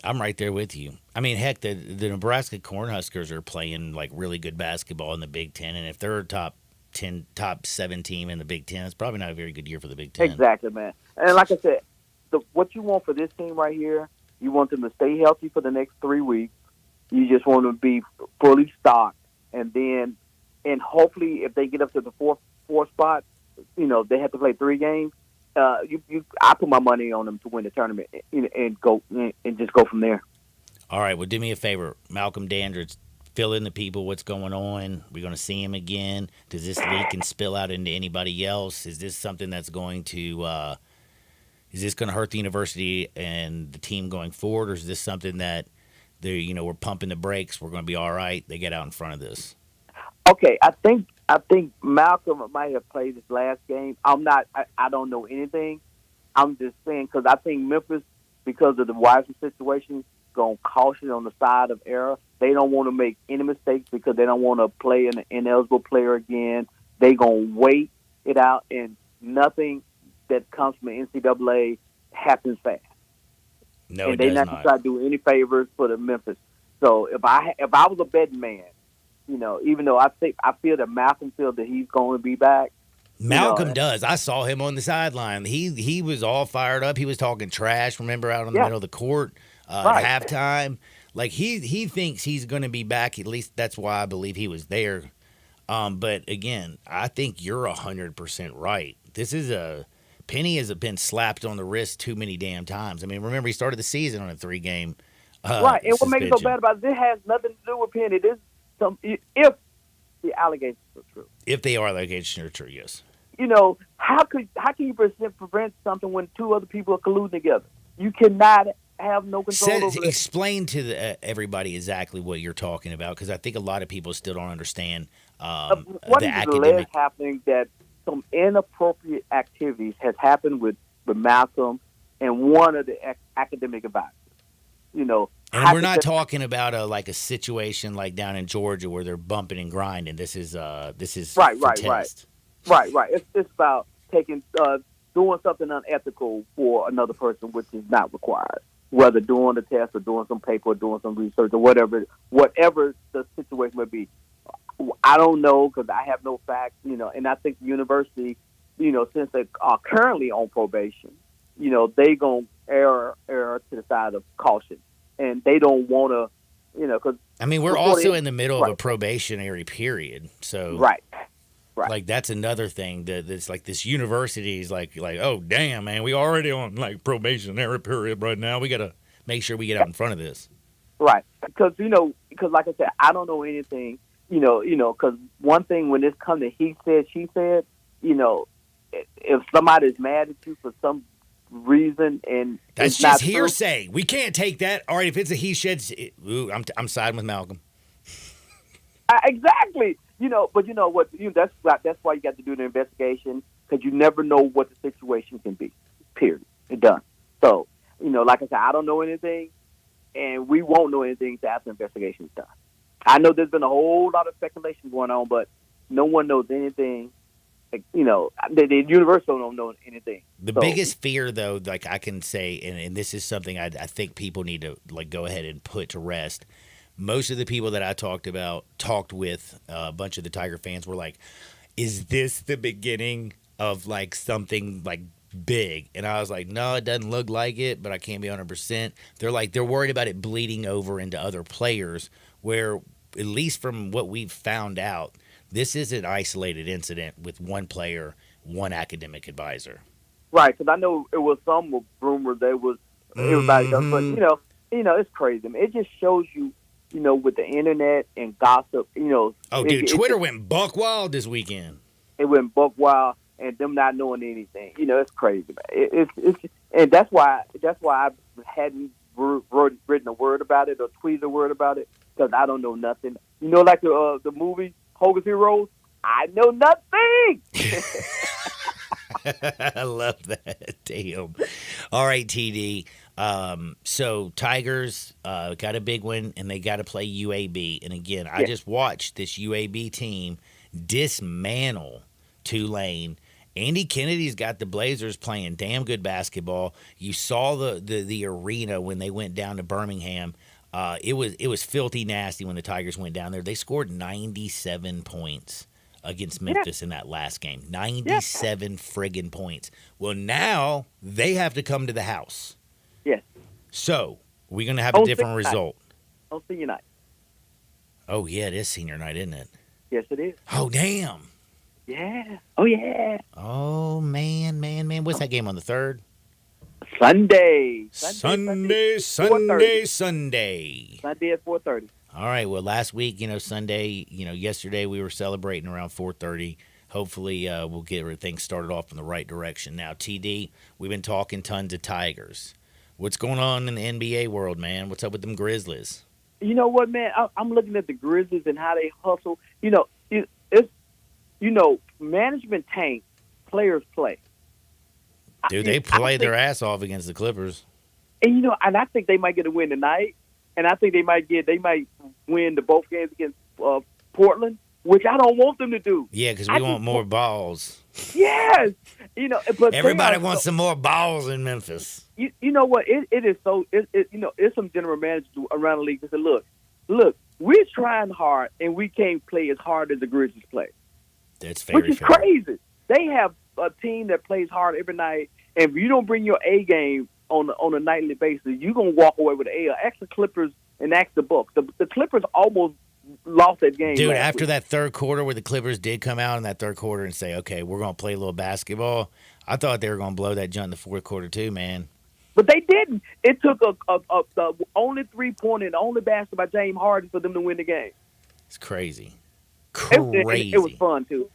I'm right there with you. Heck, the Nebraska Cornhuskers are playing really good basketball in the Big Ten, and if they're a top 7 team in the Big Ten, it's probably not a very good year for the Big Ten. Exactly, man. And like I said, what you want for this team right here, you want them to stay healthy for the next 3 weeks. You just want them to be fully stocked, and hopefully if they get up to the fourth spot, they have to play 3 games. I put my money on them to win the tournament and go and just go from there. All right. Well, do me a favor, Malcolm Dandridge, fill in the people what's going on. We're going to see him again. Does this leak and spill out into anybody else? Is this something that's going to is this going to hurt the university and the team going forward, or is this something that we're pumping the brakes, we're going to be all right? They get out in front of this. Okay, I think Malcolm might have played his last game. I don't know anything. I'm just saying because I think Memphis, because of the Wiseman situation, going to caution on the side of error. They don't want to make any mistakes because they don't want to play an ineligible player again. They going to wait it out, and nothing that comes from the NCAA happens fast. No, and it does not not. Try to do any favors for the Memphis. So if I was a betting man, even though I feel that Malcolm feels that he's going to be back. Malcolm does. I saw him on the sideline. He was all fired up. He was talking trash, remember, out in the middle of the court right. at halftime. Like, he thinks he's going to be back. At least that's why I believe he was there. But, again, I think you're 100% right. This is Penny has been slapped on the wrist too many damn times. Remember, he started the season on a 3-game right, and what makes it so suspension. bad about it has nothing to do with Penny. If the allegations are true. If they are allegations are true, yes. How can you prevent something when 2 other people are colluding together? You cannot have no control over it. Explain to everybody exactly what you're talking about, because I think a lot of people still don't understand what the is academic. happening that some inappropriate activities has happened with Malcolm and one of the academic advisors. And we're not talking about a situation like down in Georgia where they're bumping and grinding. This is right. test. Right. It's about doing something unethical for another person, which is not required. Whether doing the test or doing some paper or doing some research or whatever the situation may be. I don't know because I have no facts, and I think the university, since they are currently on probation, they going to err to the side of caution. And they don't want to, because... I mean, we're also in the middle of a probationary period. So, right. Like, that's another thing that's like this university is like, oh, damn, man, we already on, like, probationary period right now. We got to make sure we get out in front of this. Right. Because, like I said, I don't know anything, because one thing when this comes to he said, she said, if somebody's mad at you for some reason and that's it's just not hearsay. We can't take that. All right, if it's a he said, I'm siding with Malcolm. Exactly. But you know what? That's why you got to do the investigation because you never know what the situation can be. Period. It's done. So like I said, I don't know anything, and we won't know anything after the investigation is done. I know there's been a whole lot of speculation going on, but no one knows anything. The university don't know anything. The biggest fear, though, like I can say, and this is something I think people need to like go ahead and put to rest. Most of the people that I talked with, a bunch of the Tiger fans were like, "Is this the beginning of like something like big?" And I was like, "No, it doesn't look like it, but I can't be 100%." They're worried about it bleeding over into other players. Where at least from what we've found out. This is an isolated incident with one player, one academic advisor. Right, because I know it was some rumor there was everybody else, but it's crazy. I mean, it just shows you, with the internet and gossip, Oh, dude, Twitter went buck wild this weekend. It went buck wild, and them not knowing anything. It's crazy, man. It's and that's why I hadn't written a word about it or tweeted a word about it because I don't know nothing. Like the movie. Hogan's Heroes, I know nothing. I love that. Damn. All right, TD. So Tigers got a big win, and they got to play UAB. And again, I just watched this UAB team dismantle Tulane. Andy Kennedy's got the Blazers playing damn good basketball. You saw the arena when they went down to Birmingham. It was filthy nasty when the Tigers went down there. They scored 97 points against Memphis in that last game. 97 friggin' points. Well, now they have to come to the house. Yes. So we're going to have a different result. On senior night. Oh, yeah, it is senior night, isn't it? Yes, it is. Oh, damn. Yeah. Oh, yeah. Oh, man. What's that game on the 3rd? Sunday at 4:30. All right. Well, last week, Sunday, yesterday we were celebrating around 4:30. Hopefully, we'll get everything started off in the right direction. Now, TD, we've been talking tons of Tigers. What's going on in the NBA world, man? What's up with them Grizzlies? You know what, man? I'm looking at the Grizzlies and how they hustle. Management tank, players play. Dude, they played their ass off against the Clippers. And and I think they might get a win tonight. And I think they might win the both games against Portland, which I don't want them to do. Yeah, because we want more balls. Yes, but everybody wants some more balls in Memphis. You know what? It is so. It's some general managers around the league that say, "Look, we're trying hard and we can't play as hard as the Grizzlies play." That's very which is fair. Crazy. They have a team that plays hard every night, and if you don't bring your A game on a nightly basis, you're gonna walk away with an A. Ask the Clippers and ask the Bucks. The Clippers almost lost that game. Dude, after that third quarter where the Clippers did come out in that third quarter and say, "Okay, we're gonna play a little basketball," I thought they were gonna blow that junk in the fourth quarter too, man. But they didn't. It took the only 3-pointer and the only basket by James Harden for them to win the game. It's crazy. It was fun too.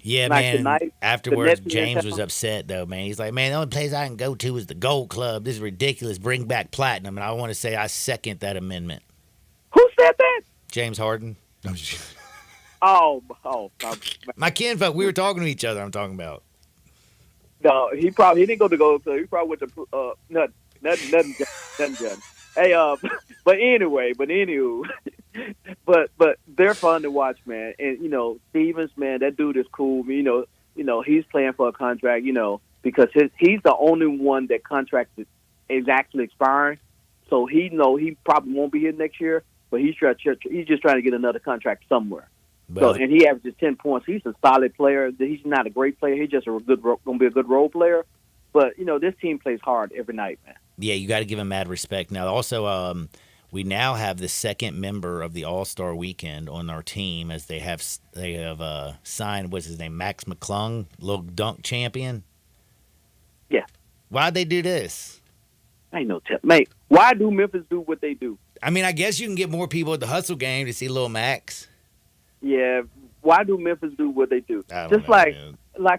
Yeah, man. Tonight, afterwards, James was upset though, man. He's like, "Man, the only place I can go to is the Gold Club. This is ridiculous. Bring back platinum." And I want to say I second that amendment. Who said that? James Harden. Oh. My kinfolk. We were talking to each other. I'm talking about. No, he didn't go to Gold Club. He probably went to nothing. Hey, but anywho, but they're fun to watch, man. And Stevens, man, that dude is cool. He's playing for a contract, because he's the only one that contract is actually expiring. So he probably won't be here next year, but he's just trying to get another contract somewhere. Well, and he averages 10 points. He's a solid player. He's not a great player. He's just going to be a good role player. But, this team plays hard every night, man. Yeah, you got to give him mad respect. Now, also, we now have the second member of the All-Star Weekend on our team, as they have signed, what's his name, Max McClung, little dunk champion. Yeah. Why'd they do this? Ain't no tip. Mate, why do Memphis do what they do? I mean, I guess you can get more people at the Hustle game to see little Max. Yeah, why do Memphis do what they do? Just like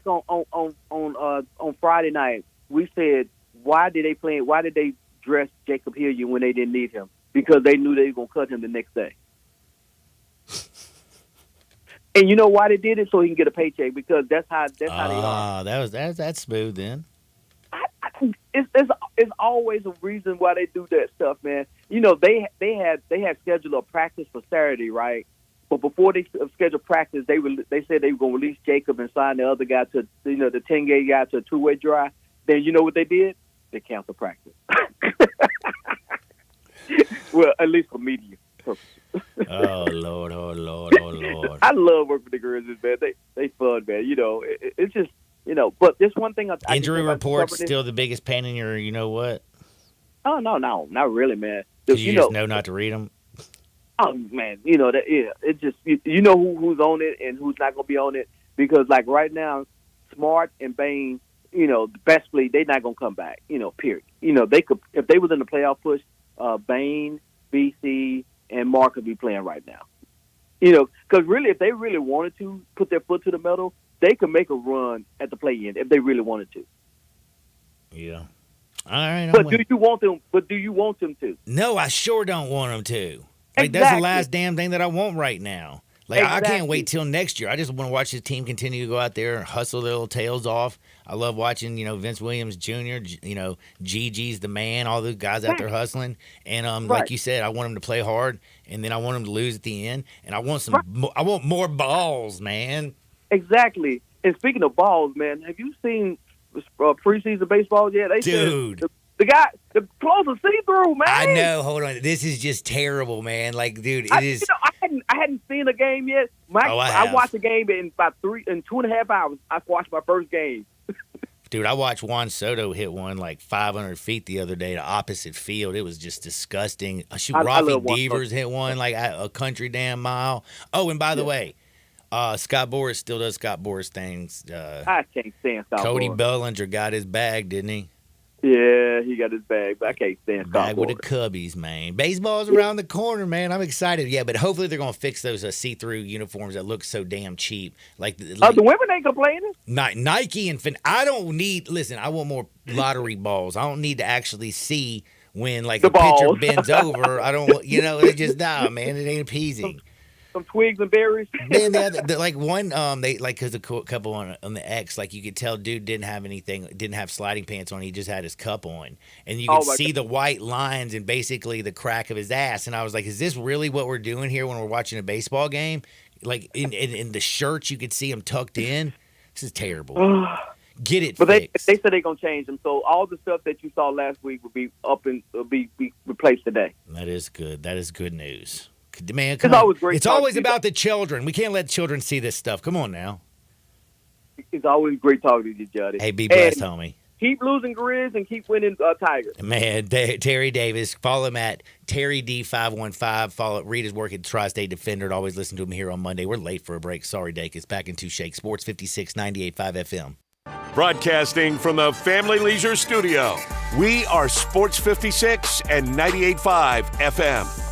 on Friday night, we said, why did they dress Jacob Hilliard when they didn't need him? Because they knew they were going to cut him the next day. And you know why they did it? So he can get a paycheck, because that's how they are. That's smooth then. It's always a reason why they do that stuff, man. They had scheduled a practice for Saturday, right? But before they scheduled practice, they said they were going to release Jacob and sign the other guy to the 10-gauge guy to a two-way drive. Then you know what they did? They canceled practice. Well, at least for media purposes. Oh Lord! I love working with the Grizzlies, man. They fun, man. It's just But this one thing, injury reports still the biggest pain in your. You know what? Oh no, not really, man. You just know not to read them. Oh man, it's just who's on it and who's not going to be on it, because like right now, Smart and Bane, best they're not going to come back. Period. They could, if they was in the playoff push, Bane, BC, and Mark could be playing right now. Because really, if they really wanted to put their foot to the metal, they could make a run at the play-in if they really wanted to. Yeah. All right. But do you want them? But do you want them to? No, I sure don't want them to. Exactly. That's the last damn thing that I want right now. Exactly. I can't wait till next year. I just want to watch this team continue to go out there and hustle their little tails off. I love watching, Vince Williams Jr., Gigi's the man, all the guys out there hustling. And like you said, I want them to play hard, and then I want them to lose at the end. And I want I want more balls, man. Exactly. And speaking of balls, man, have you seen preseason baseball yet? Dude. The clothes are see-through, man. I know. Hold on. This is just terrible, man. Like, dude, it is. I hadn't seen a game yet. I watched a game in about 2.5 hours. I watched my first game. Dude, I watched Juan Soto hit one like 500 feet the other day to opposite field. It was just disgusting. Rafi Devers hit one like a country damn mile. Oh, and by the way, Scott Boras still does Scott Boras things. I can't stand Scott Cody Boras. Bellinger got his bag, didn't he? Yeah, he got his bag, but I can't stand Scott Bag with the Boras. Cubbies, man. Baseball's around the corner, man. I'm excited. Yeah, but hopefully they're going to fix those see-through uniforms that look so damn cheap. Like the women ain't complaining. Nike and I don't need. Listen, I want more lottery balls. I don't need to actually see when like the pitcher bends over. I don't. It just man. It ain't appeasing. Some twigs and berries. Man, like one, they like because a couple on the X, like you could tell, dude didn't have sliding pants on. He just had his cup on, and you could see the white lines and basically the crack of his ass. And I was like, is this really what we're doing here when we're watching a baseball game? Like in the shirts, you could see him tucked in. This is terrible. Get it, but fixed. they said they're gonna change them. So all the stuff that you saw last week will be up and be replaced today. That is good. That is good news. Man, it's always about the children. We can't let children see this stuff. Come on now. It's always great talking to you, Juddy. Hey, be blessed, homie. Keep losing Grizz and keep winning Tigers. Man, Terry Davis. Follow him at TerryD515. Read his work at Tri-State Defender. Always listen to him here on Monday. We're late for a break. Sorry, Dake. It's back in two shakes. Sports 56, 98.5 FM. Broadcasting from the Family Leisure Studio, we are Sports 56 and 98.5 FM.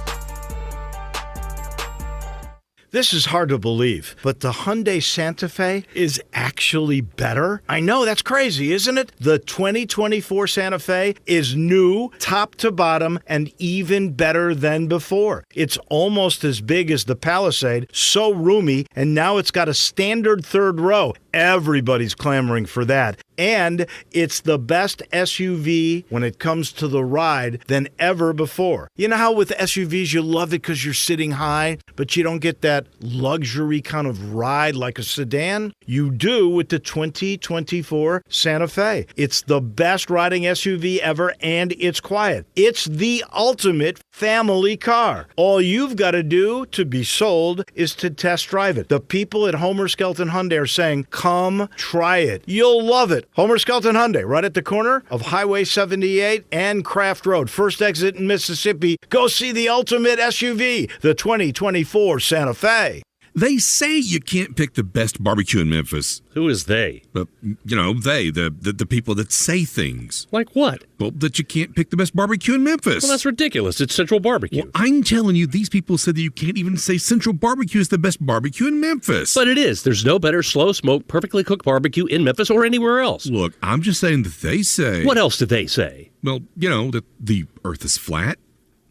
This is hard to believe, but the Hyundai Santa Fe is actually better? I know, that's crazy, isn't it? The 2024 Santa Fe is new, top to bottom, and even better than before. It's almost as big as the Palisade, so roomy, and now it's got a standard third row. Everybody's clamoring for that. and it's the best SUV when it comes to the ride than ever before. You know how with SUVs you love it because you're sitting high, but you don't get that luxury kind of ride like a sedan? You do with the 2024 Santa Fe. It's the best riding SUV ever, and it's quiet. It's the ultimate family car. All you've got to do to be sold is to test drive it. The people at Homer Skelton Hyundai are saying, come try it. You'll love it. Homer Skelton Hyundai, right at the corner of Highway 78 and Craft Road. First exit in Mississippi. Go see the ultimate SUV, the 2024 Santa Fe. They say you can't pick the best barbecue in Memphis. Who is they? The people that say things. Like what? Well, that you can't pick the best barbecue in Memphis. Well, that's ridiculous. It's Central Barbecue. Well, I'm telling you, these people said that you can't even say Central Barbecue is the best barbecue in Memphis. But it is. There's no better slow smoked, perfectly cooked barbecue in Memphis or anywhere else. Look, I'm just saying that they say. What else do they say? Well, that the earth is flat.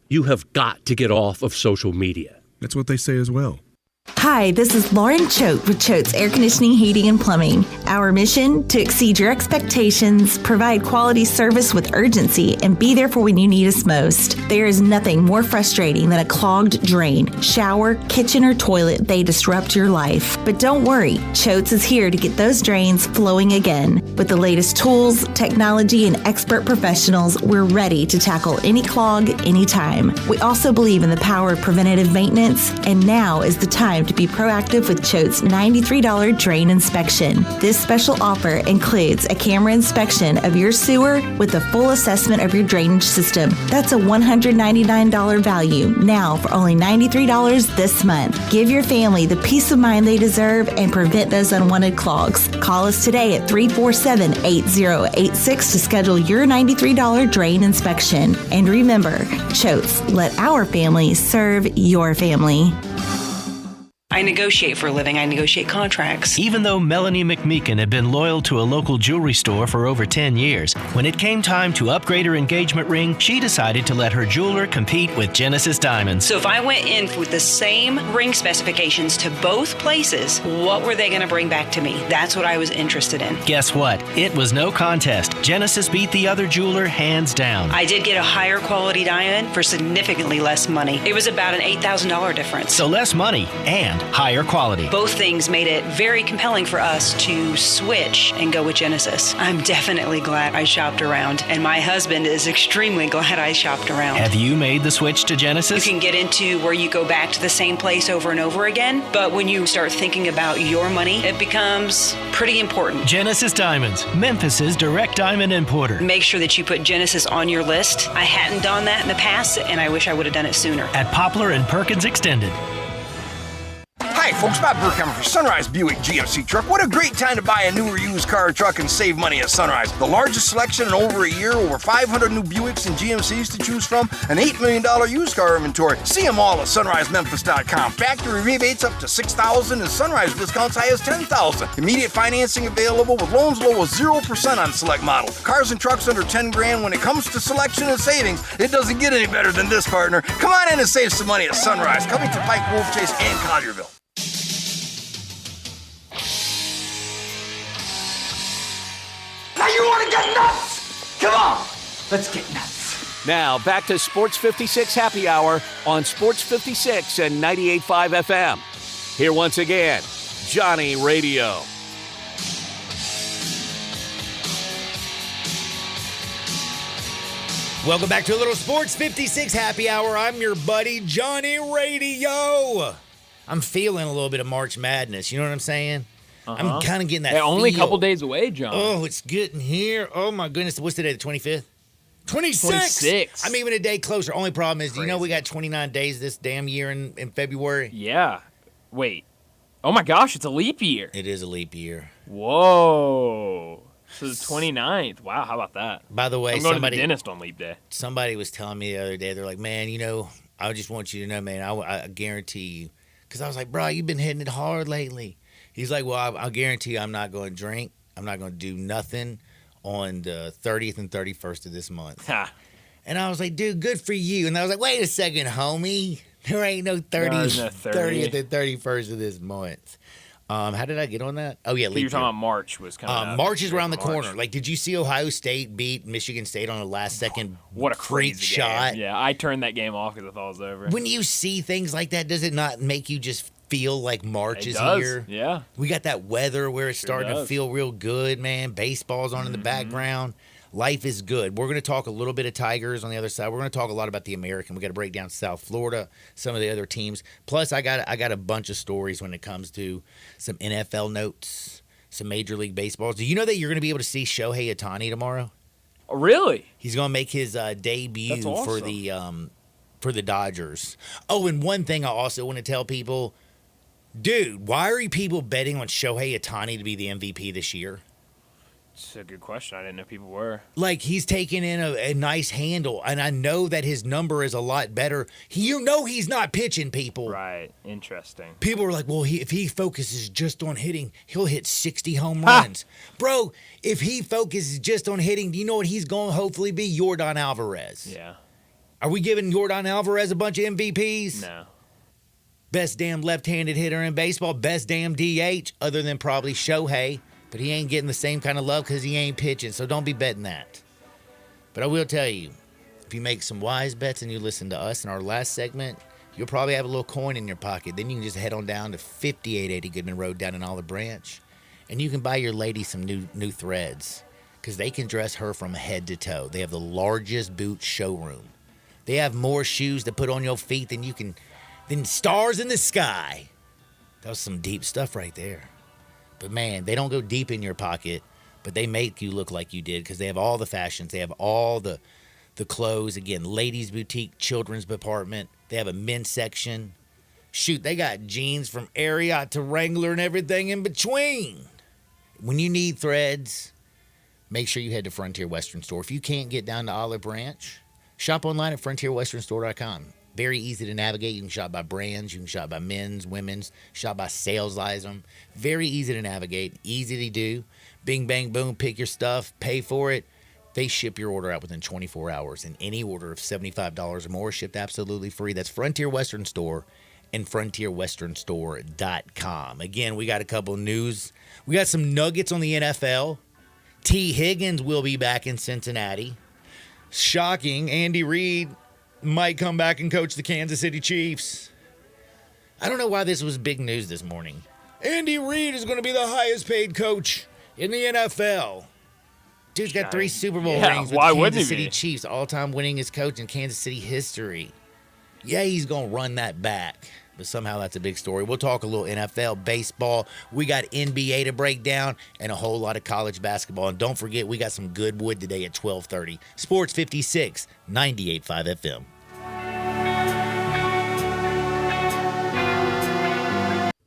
You have got to get off of social media. That's what they say as well. Hi, this is Lauren Choate with Choate's Air Conditioning, Heating, and Plumbing. Our mission, to exceed your expectations, provide quality service with urgency, and be there for when you need us most. There is nothing more frustrating than a clogged drain, shower, kitchen, or toilet. They disrupt your life. But don't worry, Choate's is here to get those drains flowing again. With the latest tools, technology, and expert professionals, we're ready to tackle any clog, anytime. We also believe in the power of preventative maintenance, and now is the time to be proactive with Choate's $93 drain inspection. This special offer includes a camera inspection of your sewer with a full assessment of your drainage system. That's a $199 value now for only $93 this month. Give your family the peace of mind they deserve and prevent those unwanted clogs. Call us today at 347-8086 to schedule your $93 drain inspection. And remember, Choate's, let our family serve your family. I negotiate for a living. I negotiate contracts. Even though Melanie McMeekin had been loyal to a local jewelry store for over 10 years, when it came time to upgrade her engagement ring, she decided to let her jeweler compete with Genesis Diamonds. So if I went in with the same ring specifications to both places, what were they going to bring back to me? That's what I was interested in. Guess what? It was no contest. Genesis beat the other jeweler hands down. I did get a higher quality diamond for significantly less money. It was about an $8,000 difference. So less money and higher quality. Both things made it very compelling for us to switch and go with Genesis. I'm definitely glad I shopped around, and my husband is extremely glad I shopped around. Have you made the switch to Genesis? You can get into where you go back to the same place over and over again, but when you start thinking about your money, it becomes pretty important. Genesis Diamonds, Memphis's direct diamond importer. Make sure that you put Genesis on your list. I hadn't done that in the past, and I wish I would have done it sooner. At Poplar and Perkins Extended. Hi, folks. Bob Burkheimer for Sunrise Buick GMC Truck. What a great time to buy a new or used car or truck and save money at Sunrise. The largest selection in over a year, over 500 new Buicks and GMCs to choose from, an $8 million used car inventory. See them all at sunrisememphis.com. Factory rebates up to $6,000 and Sunrise discounts high as $10,000. Immediate financing available with loans low as 0% on select models. Cars and trucks under $10,000. When it comes to selection and savings, it doesn't get any better than this, partner. Come on in and save some money at Sunrise. Coming to Pike, Wolf Chase, and Collierville. Now you want to get nuts? Come on, let's get nuts. Now, back to Sports 56 Happy Hour on Sports 56 and 98.5 FM. Here once again, Johnny Radio. Welcome back to a little Sports 56 Happy Hour. I'm your buddy, Johnny Radio. I'm feeling a little bit of March Madness. You know what I'm saying? I'm kind of getting that only a feel. couple days away, John. Oh, it's getting here. Oh, my goodness. What's today, the 25th? 26. I'm even a day closer. Only problem is, you know we got 29 days this damn year in February? Yeah. Wait. Oh, my gosh. It's a leap year. It is a leap year. Whoa. So the 29th. Wow, how about that? By the way, I'm going to the dentist on leap day. Somebody was telling me the other day, they're like, man, I just want you to know, man, I guarantee you. Because I was like, bro, you've been hitting it hard lately. He's like, well, I'll guarantee you I'm not going to drink. I'm not going to do nothing on the 30th and 31st of this month. And I was like, dude, good for you. And I was like, wait a second, homie. There ain't no 30th and 31st of this month. How did I get on that? Oh, yeah. So you're talking about March was coming up. March is around the March. corner. Like, did you see Ohio State beat Michigan State on a last-second What a freak crazy shot? game. Yeah, I turned that game off because I thought it was over. When you see things like that, does it not make you just feel like March It is does, here? yeah. We got that weather where it's Sure starting to does. feel real good, man. Baseball's on in the background. Life is good. We're going to talk a little bit of Tigers on the other side. We're going to talk a lot about the American. We got to break down South Florida, some of the other teams. Plus, I got a bunch of stories when it comes to some NFL notes, some Major League Baseballs. Do you know that you're going to be able to see Shohei Ohtani tomorrow? Oh, really? He's going to make his debut That's awesome. for the Dodgers. Oh, and one thing I also want to tell people, dude, why are people betting on Shohei Ohtani to be the MVP this year? It's a good question. I didn't know people were. Like, he's taking in a nice handle, and I know that his number is a lot better. You know he's not pitching, people. Right. Interesting. People are like, well, if he focuses just on hitting, he'll hit 60 home runs. Bro, if he focuses just on hitting, do you know what he's going to hopefully be? Yordan Alvarez. Yeah. Are we giving Yordan Alvarez a bunch of MVPs? No. Best damn left-handed hitter in baseball. Best damn DH, other than probably Shohei. But he ain't getting the same kind of love because he ain't pitching, so don't be betting that. But I will tell you, if you make some wise bets and you listen to us in our last segment, you'll probably have a little coin in your pocket. Then you can just head on down to 5880 Goodman Road down in Olive Branch, and you can buy your lady some new threads because they can dress her from head to toe. They have the largest boot showroom. They have more shoes to put on your feet than stars in the sky. That was some deep stuff right there. But, man, they don't go deep in your pocket, but they make you look like you did because they have all the fashions. They have all the clothes. Again, ladies' boutique, children's department. They have a men's section. Shoot, they got jeans from Ariat to Wrangler and everything in between. When you need threads, make sure you head to Frontier Western Store. If you can't get down to Olive Branch, shop online at frontierwesternstore.com. Very easy to navigate. You can shop by brands. You can shop by men's, women's. Shop by sales item. Very easy to navigate. Easy to do. Bing, bang, boom. Pick your stuff. Pay for it. They ship your order out within 24 hours. And any order of $75 or more is shipped absolutely free. That's Frontier Western Store and frontierwesternstore.com. Again, we got a couple of news. We got some nuggets on the NFL. T. Higgins will be back in Cincinnati. Shocking. Andy Reid might come back and coach the Kansas City Chiefs. I don't know why this was big news this morning. Andy Reid is going to be the highest paid coach in the NFL. Dude's got 3 Super Bowl rings with why the wouldn't Kansas he City be? Chiefs, all-time winningest coach in Kansas City history. Yeah, he's going to run that back. But somehow that's a big story. We'll talk a little NFL, baseball. We got NBA to break down and a whole lot of college basketball. And don't forget, we got some good wood today at 12:30. Sports 56, 98.5 FM.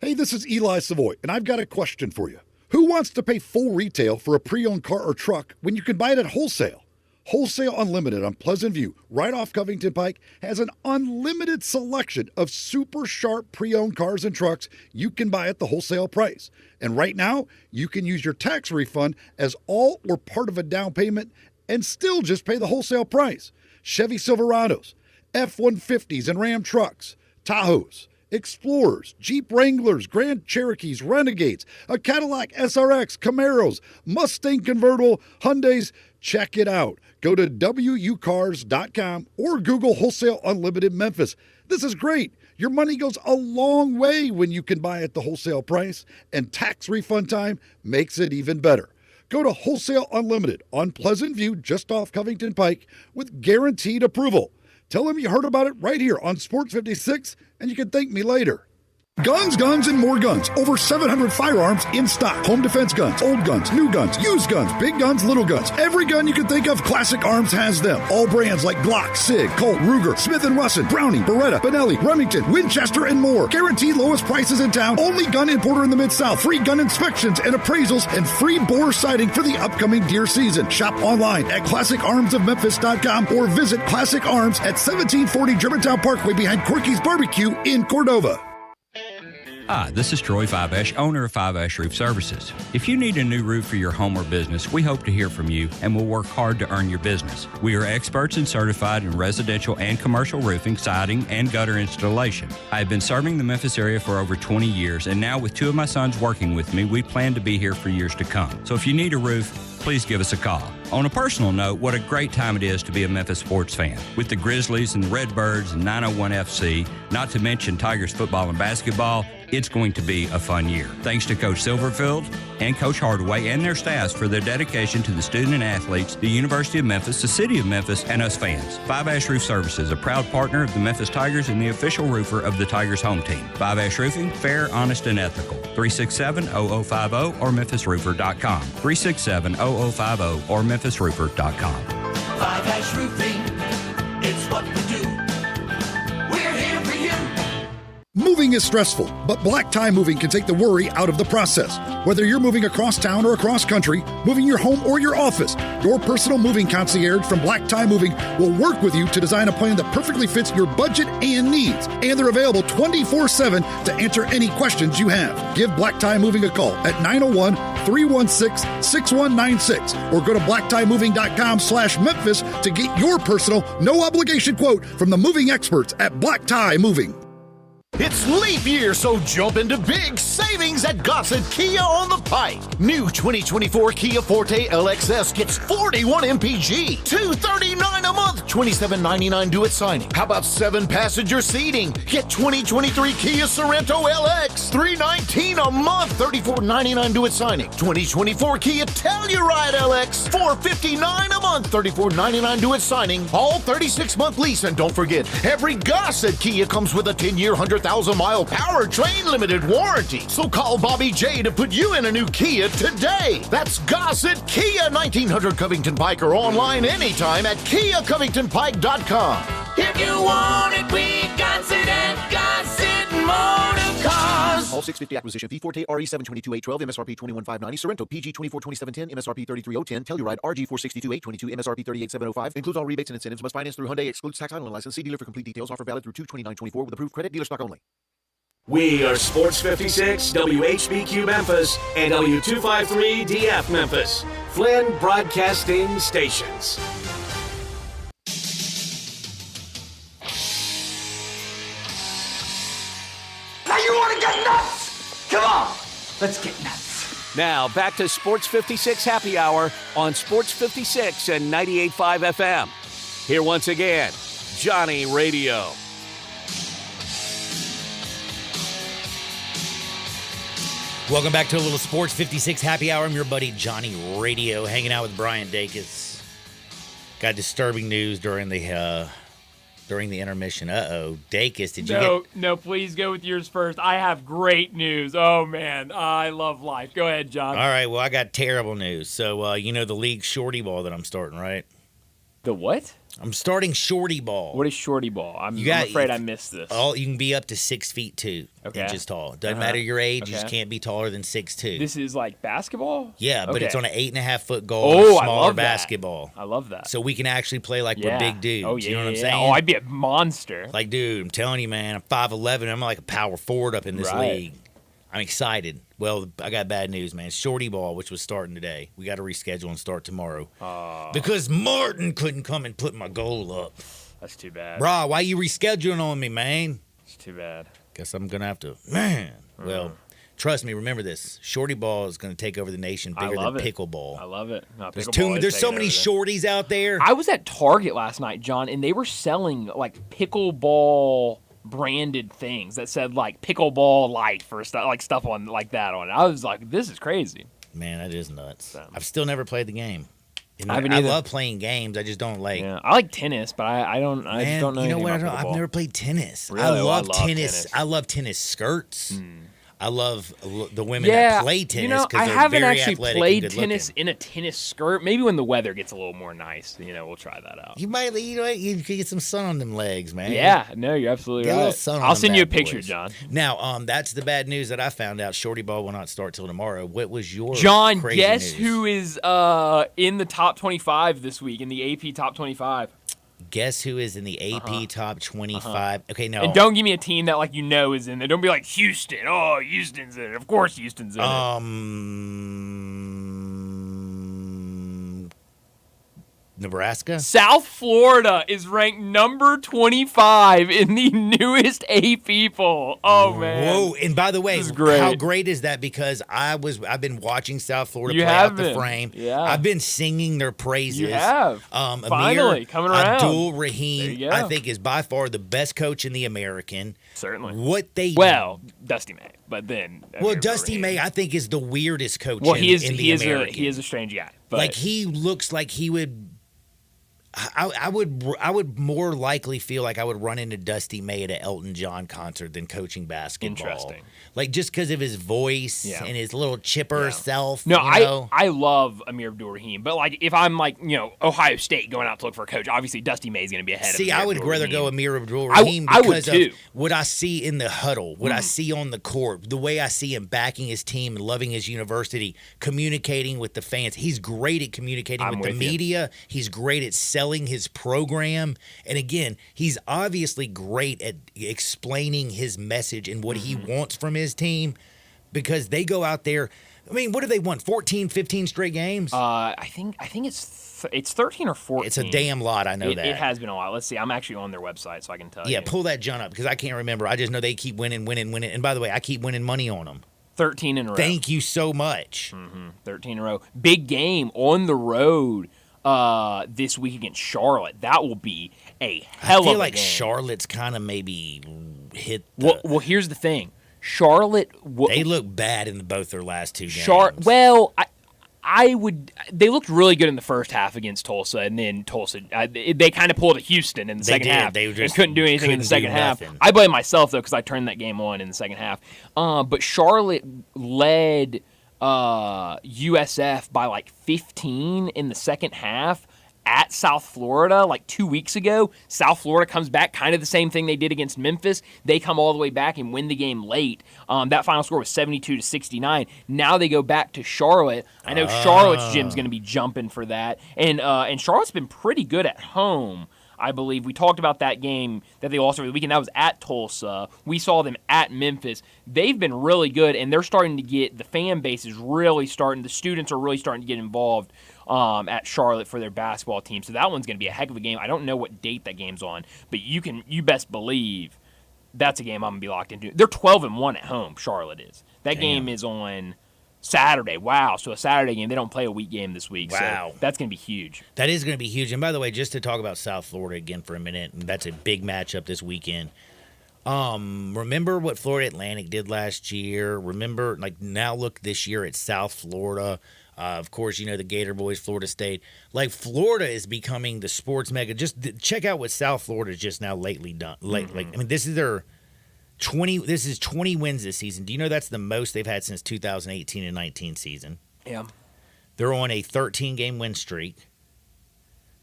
Hey, this is Eli Savoy, and I've got a question for you. Who wants to pay full retail for a pre-owned car or truck when you can buy it at wholesale? Wholesale Unlimited on Pleasant View, right off Covington Pike, has an unlimited selection of super sharp pre-owned cars and trucks you can buy at the wholesale price. And right now, you can use your tax refund as all or part of a down payment and still just pay the wholesale price. Chevy Silverados, F-150s and Ram trucks, Tahoes, Explorers, Jeep Wranglers, Grand Cherokees, Renegades, a Cadillac SRX, Camaros, Mustang convertible, Hyundais. Check it out. Go to WUcars.com or Google Wholesale Unlimited Memphis. This is great. Your money goes a long way when you can buy at the wholesale price, and tax refund time makes it even better. Go to Wholesale Unlimited on Pleasant View, just off Covington Pike, with guaranteed approval. Tell them you heard about it right here on Sports 56, and you can thank me later. Guns, guns, and more guns. Over 700 firearms in stock. Home defense guns, old guns, new guns, used guns, big guns, little guns. Every gun you can think of, Classic Arms has them. All brands like Glock, Sig, Colt, Ruger, Smith & Wesson, Browning, Beretta, Benelli, Remington, Winchester, and more. Guaranteed lowest prices in town. Only gun importer in the Mid-South. Free gun inspections and appraisals, and free bore sighting for the upcoming deer season. Shop online at ClassicArmsOfMemphis.com or visit Classic Arms at 1740 Germantown Parkway behind Corky's Barbecue in Cordova. Hi, this is Troy Fiveash, owner of Fiveash Roof Services. If you need a new roof for your home or business, we hope to hear from you and will work hard to earn your business. We are experts and certified in residential and commercial roofing, siding, and gutter installation. I have been serving the Memphis area for over 20 years, and now with 2 of my sons working with me, we plan to be here for years to come. So if you need a roof, please give us a call. On a personal note, what a great time it is to be a Memphis sports fan. With the Grizzlies and the Redbirds and 901 FC, not to mention Tigers football and basketball, it's going to be a fun year. Thanks to Coach Silverfield and Coach Hardaway and their staffs for their dedication to the student and athletes, the University of Memphis, the City of Memphis, and us fans. Fiveash Roof Services, a proud partner of the Memphis Tigers and the official roofer of the Tigers home team. Fiveash Roofing, fair, honest, and ethical. 367-0050 or memphisroofer.com. 367-0050 or memphisroofer.com. Fiveash Roofing, it's what we do. We're here for you. Moving is stressful, but Black Tie Moving can take the worry out of the process. Whether you're moving across town or across country, moving your home or your office, your personal moving concierge from Black Tie Moving will work with you to design a plan that perfectly fits your budget and needs. And they're available 24/7 to answer any questions you have. Give Black Tie Moving a call at 901-316-6196 or go to blacktiemoving.com/Memphis to get your personal, no obligation quote from the moving experts at Black Tie Moving. It's leap year, so jump into big savings at Gossett Kia on the Pike. New 2024 Kia Forte LXS gets 41 MPG, $239 a month, $27.99 due at signing. How about 7-passenger seating? Get 2023 Kia Sorento LX, $319 a month, $34.99 due at signing. 2024 Kia Telluride LX, $459 a month, $34.99 due at signing. All 36-month lease, and don't forget, every Gossett Kia comes with a 10-year, 100,000-mile powertrain limited warranty. So call Bobby J to put you in a new Kia today. That's Gossett Kia, 1900 Covington Pike, or online anytime at KiaCovingtonPike.com. If you want it, we got it at Gossett Motor Cars. All 650 acquisition fee, Forte RE 722-812, MSRP 21,590, Sorento PG 242710, MSRP 33,010, Telluride RG 462-822, MSRP 38,705. Includes all rebates and incentives. Must finance through Hyundai. Excludes tax, title, and license. See dealer for complete details. Offer valid through 2/29/24 with approved credit. Dealer stock only. We are Sports 56, WHBQ Memphis, and W253DF Memphis. Flynn Broadcasting Stations. Now you want to get nuts? Come on, let's get nuts. Now, back to Sports 56 Happy Hour on Sports 56 and 98.5 FM. Here once again, Johnny Radio. Welcome back to a little Sports 56 Happy Hour. I'm your buddy Johnny Radio, hanging out with Brian Dacus. Got disturbing news during the intermission. Dacus, did you get... No, please go with yours first. I have great news. Oh, man, I love life. Go ahead, John. All right, well, I got terrible news. So, you know the league shorty ball that I'm starting, right? The what? I'm starting shorty ball. What is shorty ball? I'm afraid I missed this. You can be up to 6'2" inches tall. Doesn't matter your age. You just can't be taller than 6'2". This is like basketball? Yeah, but it's on an 8.5-foot goal. Oh, smaller I love basketball. That. I love that. So we can actually play like we're big dudes. Oh, yeah, you know what I'm saying? Oh, I'd be a monster. Like, dude, I'm telling you, man, I'm 5'11". I'm like a power forward up in this league. I'm excited. Well, I got bad news, man. Shorty ball, which was starting today, we got to reschedule and start tomorrow. Because Martin couldn't come and put my goal up. That's too bad. Bro, why you rescheduling on me, man? It's too bad. Guess I'm going to have to. Man. Well, trust me, remember this. Shorty ball is going to take over the nation bigger than pickleball. I love it. No, there's so many shorties out there. I was at Target last night, John, and they were selling like pickleball branded things that said like pickleball life or stuff on like that on it. I was like, this is crazy. Man, that is nuts. I've still never played the game. I love playing games. I just don't like. Yeah, I like tennis, but I just don't know. You know what? I've never played tennis. Really? I love tennis. I love tennis skirts. I love the women that play tennis because I haven't actually played tennis in a tennis skirt. Maybe when the weather gets a little more nice, we'll try that out. You might, you could get some sun on them legs, man. Yeah, no, you're absolutely right. I'll send you a picture, John. Now, that's the bad news that I found out. Shorty ball will not start till tomorrow. What was your John? Crazy Guess news? who is in the top 25 this week in the AP top 25? Guess who is in the AP top 25? Okay, no. And don't give me a team that like is in there. Don't be like Houston. Oh, Houston's in it. Of course Houston's in it. Nebraska? South Florida is ranked number 25 in the newest AP poll. Oh man. Whoa! And by the way, This is great. how great is that? Because I've been watching South Florida You play have out the been. frame. Yeah. I've been singing their praises. You have. Finally, coming around. Abdul There Rahim, you go. I think, is by far the best coach in the American. Certainly. Dusty May, but then Dusty May, I think, is the weirdest coach. Well, in he is the American. he is a strange guy. But Like he looks like he would. I would more likely feel like I would run into Dusty May at an Elton John concert than coaching basketball. Interesting. Like just because of his voice and his little chipper self. No, you know? I love Amir Abdul-Rahim, but like if I'm like Ohio State going out to look for a coach, obviously Dusty May is going to be ahead. See, of Amir I would rather Abdul-Rahim. go Amir Abdul-Rahim I would because too. of what I see in the huddle, what I see on the court, the way I see him backing his team and loving his university, communicating with the fans. He's great at communicating with the media. He's great at selling his program. And again, he's obviously great at explaining his message and what he wants from his team because they go out there. I mean, what do they won? 14, 15 straight games? I think it's 13 or 14. It's a damn lot, I know that. It has been a lot. Let's see. I'm actually on their website, so I can tell you. Yeah, pull that John up because I can't remember. I just know they keep winning. And by the way, I keep winning money on them. 13 in a row. Thank you so much. 13 in a row. Big game on the road this week against Charlotte. That will be a hell of a game. I feel like Charlotte's kind of maybe hit the... Well, here's the thing. Charlotte... they look bad in both their last two games. They looked really good in the first half against Tulsa, and then Tulsa, they kind of pulled a Houston in the second half. They and couldn't do anything in the second half. nothing. I blame myself, though, because I turned that game on in the second half. But Charlotte led USF by like 15 in the second half at South Florida like 2 weeks ago. South Florida comes back, kind of the same thing they did against Memphis. They come all the way back and win the game late. That final score was 72-69. Now they go back to Charlotte. I know Charlotte's gym's going to be jumping for that. And Charlotte's been pretty good at home, I believe. We talked about that game that they lost over the weekend. That was at Tulsa. We saw them at Memphis. They've been really good, and they're starting to get, the fan base is really starting, the students are really starting to get involved at Charlotte for their basketball team. So that one's going to be a heck of a game. I don't know what date that game's on, but you best believe that's a game I'm going to be locked into. They're 12-1 at home, Charlotte is. That game is on Saturday. Wow. So a Saturday game. They don't play a week game this week. Wow. So that's going to be huge. That is going to be huge. And by the way, just to talk about South Florida again for a minute, and that's a big matchup this weekend. Remember what Florida Atlantic did last year? Remember, now look this year at South Florida. Of course, the Gator Boys, Florida State. Like, Florida is becoming the sports mecca. Just check out what South Florida's just now lately done. This is their 20 wins this season. Do you know that's the most they've had since 2018 and 19 season? Yeah. They're on a 13-game win streak.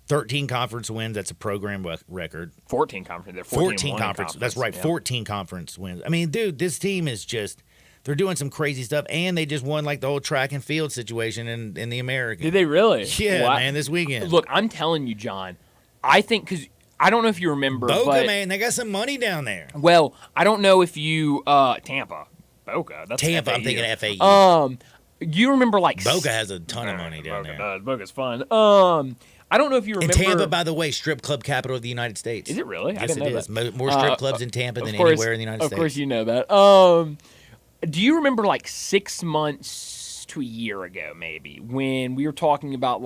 13 conference wins. That's a program record. 14 conference. They're 14 conference. That's right. Yeah. 14 conference wins. I mean, dude, this team is just... They're doing some crazy stuff, and they just won the whole track and field situation in the American. Did they really? Yeah, man, this weekend. Look, I'm telling you, John, I think, because I don't know if you remember. Boca, man, they got some money down there. Well, I don't know if you, Tampa. Boca. That's Tampa, FAU. I'm thinking FAU. You remember Boca has a ton of money down there. Boca's fun. I don't know if you remember. And Tampa, by the way, strip club capital of the United States. Is it really? Yes, I didn't know is. that. More strip clubs in Tampa than anywhere in the United States. Of course you know that. Do you remember 6 months to a year ago, maybe, when we were talking about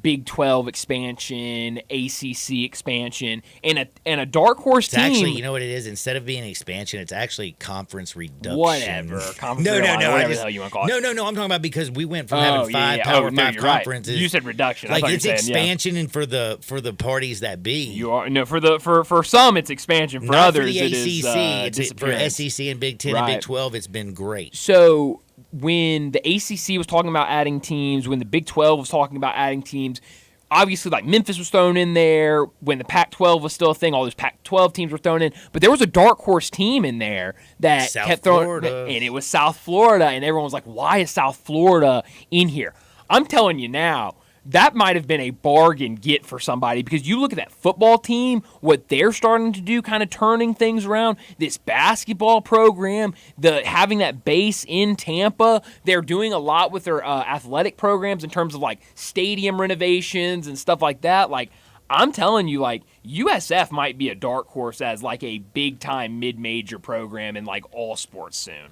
Big 12 expansion, ACC expansion, and a dark horse team? Actually, you know what it is? Instead of being an expansion, it's actually conference reduction. Whatever. Conference no. Whatever the hell you want to call it. No. I'm talking about because we went from having five Power 5 conferences. Right. You said reduction. It's expansion, and for the parties that be. You are for some it's expansion. For Not others, for the ACC. it's for SEC and Big 10 and Big 12. It's been great. So when the ACC was talking about adding teams, when the Big 12 was talking about adding teams, obviously Memphis was thrown in there. When the Pac-12 was still a thing, all those Pac-12 teams were thrown in. But there was a dark horse team in there that kept throwing, and it was South Florida. And everyone was like, "Why is South Florida in here?" I'm telling you now, that might have been a bargain get for somebody, because you look at that football team, what they're starting to do, kind of turning things around. This basketball program, having that base in Tampa, they're doing a lot with their athletic programs in terms of like stadium renovations and stuff like that. Like, I'm telling you, like, USF might be a dark horse as like a big time mid-major program in like all sports soon.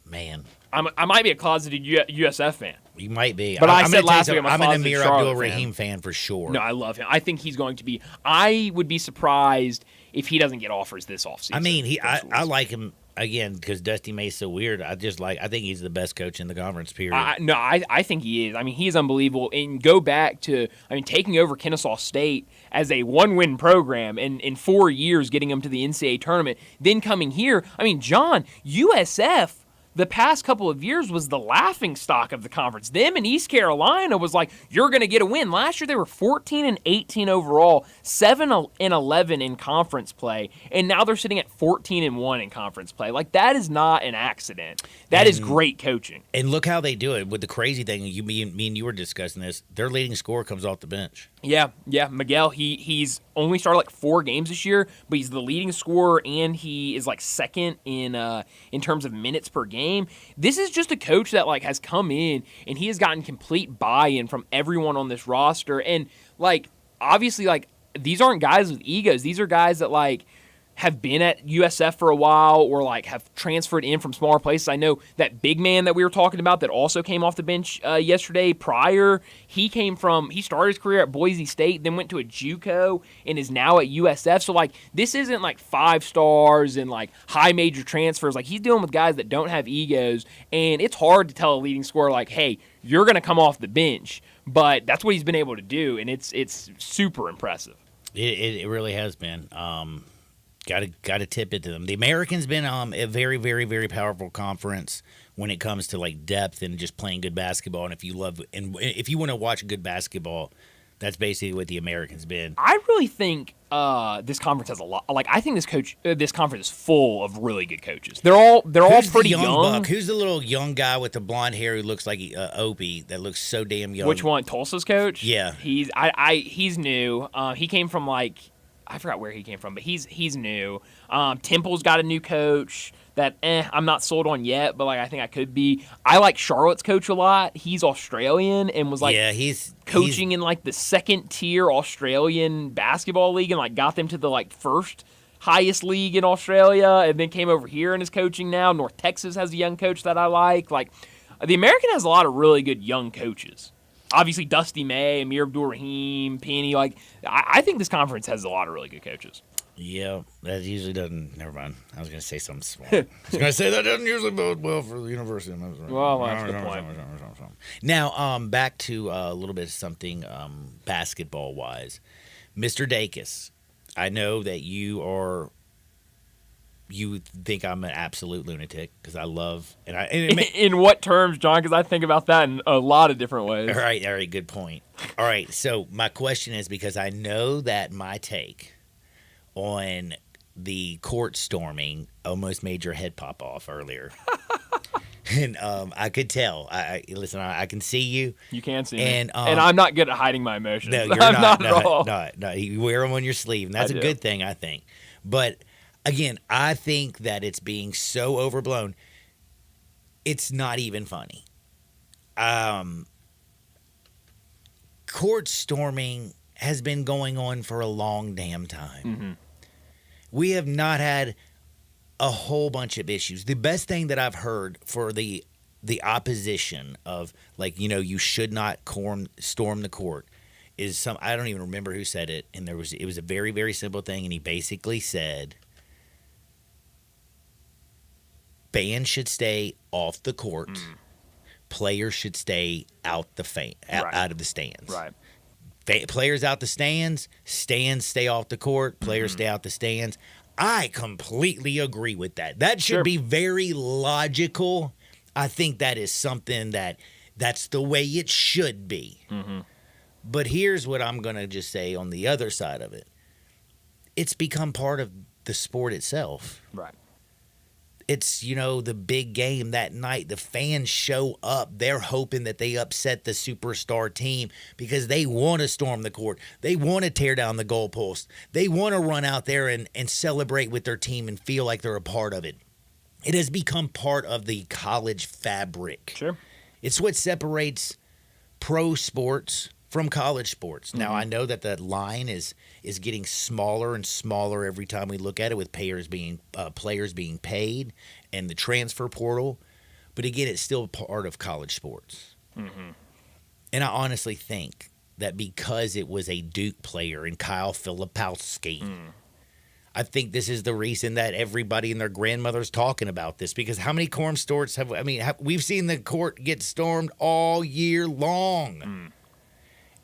Man, I might be a closeted USF fan. You might be. But I said last week I'm an Amir Charlotte Abdul-Rahim fan for sure. No, I love him. I think he's going to be – I would be surprised if he doesn't get offers this offseason. I mean, I like him, again, because Dusty May's so weird. I think he's the best coach in the conference, period. I think he is. I mean, he is unbelievable. And go back to – I mean, taking over Kennesaw State as a one-win program and in 4 years getting them to the NCAA tournament, then coming here. I mean, John, USF – the past couple of years was the laughing stock of the conference. Them and East Carolina was like, you're going to get a win. Last year they were 14-18 overall, 7-11 in conference play, and now they're sitting at 14-1 in conference play. Like, that is not an accident. That is great coaching. And look how they do it. With the crazy thing, me and you were discussing this, their leading scorer comes off the bench. Yeah, Miguel, he's only started like 4 games this year, but he's the leading scorer, and he is like second in terms of minutes per game. This is just a coach that like has come in and he has gotten complete buy-in from everyone on this roster. And like, obviously, like, these aren't guys with egos. These are guys that like have been at USF for a while or like have transferred in from smaller places. I know that big man that we were talking about that also came off the bench yesterday, Pryor, he started his career at Boise State, then went to a JUCO and is now at USF. So like, this isn't like 5 stars and like high major transfers. Like, he's dealing with guys that don't have egos, and it's hard to tell a leading scorer like, hey, you're going to come off the bench. But that's what he's been able to do, and it's super impressive. It really has been. Got to tip it to them. The American's been a very, very, very powerful conference when it comes to like depth and just playing good basketball. And if you want to watch good basketball, that's basically what the American's been. I really think this conference has a lot. Like, I think this conference is full of really good coaches. They're all pretty young. Buck? Who's the little young guy with the blonde hair who looks like Opie that looks so damn young? Which one? Tulsa's coach? Yeah, he's new. He came from like, I forgot where he came from, but he's new. Temple's got a new coach that I'm not sold on yet, but like, I think I could be. I like Charlotte's coach a lot. He's Australian and was like he's coaching in like the second tier Australian basketball league and like got them to the like first highest league in Australia, and then came over here and is coaching now. North Texas has a young coach that I like. Like, the American has a lot of really good young coaches. Obviously, Dusty May, Amir Abdul-Rahim, Penny. Like, I think this conference has a lot of really good coaches. Yeah, that usually doesn't. Never mind. I was going to say something small. I was going to say that doesn't usually bode well for the university. Well, that's the point. Now, back to a little bit of something basketball-wise. Mr. Dacus, I know that you think I'm an absolute lunatic because I love in what terms, John? Because I think about that in a lot of different ways. All right, good point. All right, so my question is, because I know that my take on the court storming almost made your head pop off earlier. And I could tell. Listen, I can see you. You can see me. And I'm not good at hiding my emotions. No, you're not at all. No, you wear them on your sleeve, and that's a good thing, I think. But again, I think that it's being so overblown, it's not even funny. Court storming has been going on for a long damn time. Mm-hmm. We have not had a whole bunch of issues. The best thing that I've heard for the opposition of, like, you should not storm the court is I don't even remember who said it, and it was a very, very simple thing, and he basically said fans should stay off the court. Players should stay out out of the stands. Right. Players out the stands stay off the court. Players stay out the stands. I completely agree with that. That should be very logical. I think that is something that's the way it should be. Mm-hmm. But here's what I'm going to just say on the other side of it. It's become part of the sport itself. Right. it's, the big game that night. The fans show up. They're hoping that they upset the superstar team because they want to storm the court. They want to tear down the goalpost. They want to run out there and celebrate with their team and feel like they're a part of it. It has become part of the college fabric. Sure. It's what separates pro sports from college sports. Now, I know that the line is getting smaller and smaller every time we look at it, with players being paid and the transfer portal. But again, it's still part of college sports. Mm-hmm. And I honestly think that because it was a Duke player in Kyle Filipowski, I think this is the reason that everybody and their grandmother's talking about this. Because how many quorum storms we've seen the court get stormed all year long.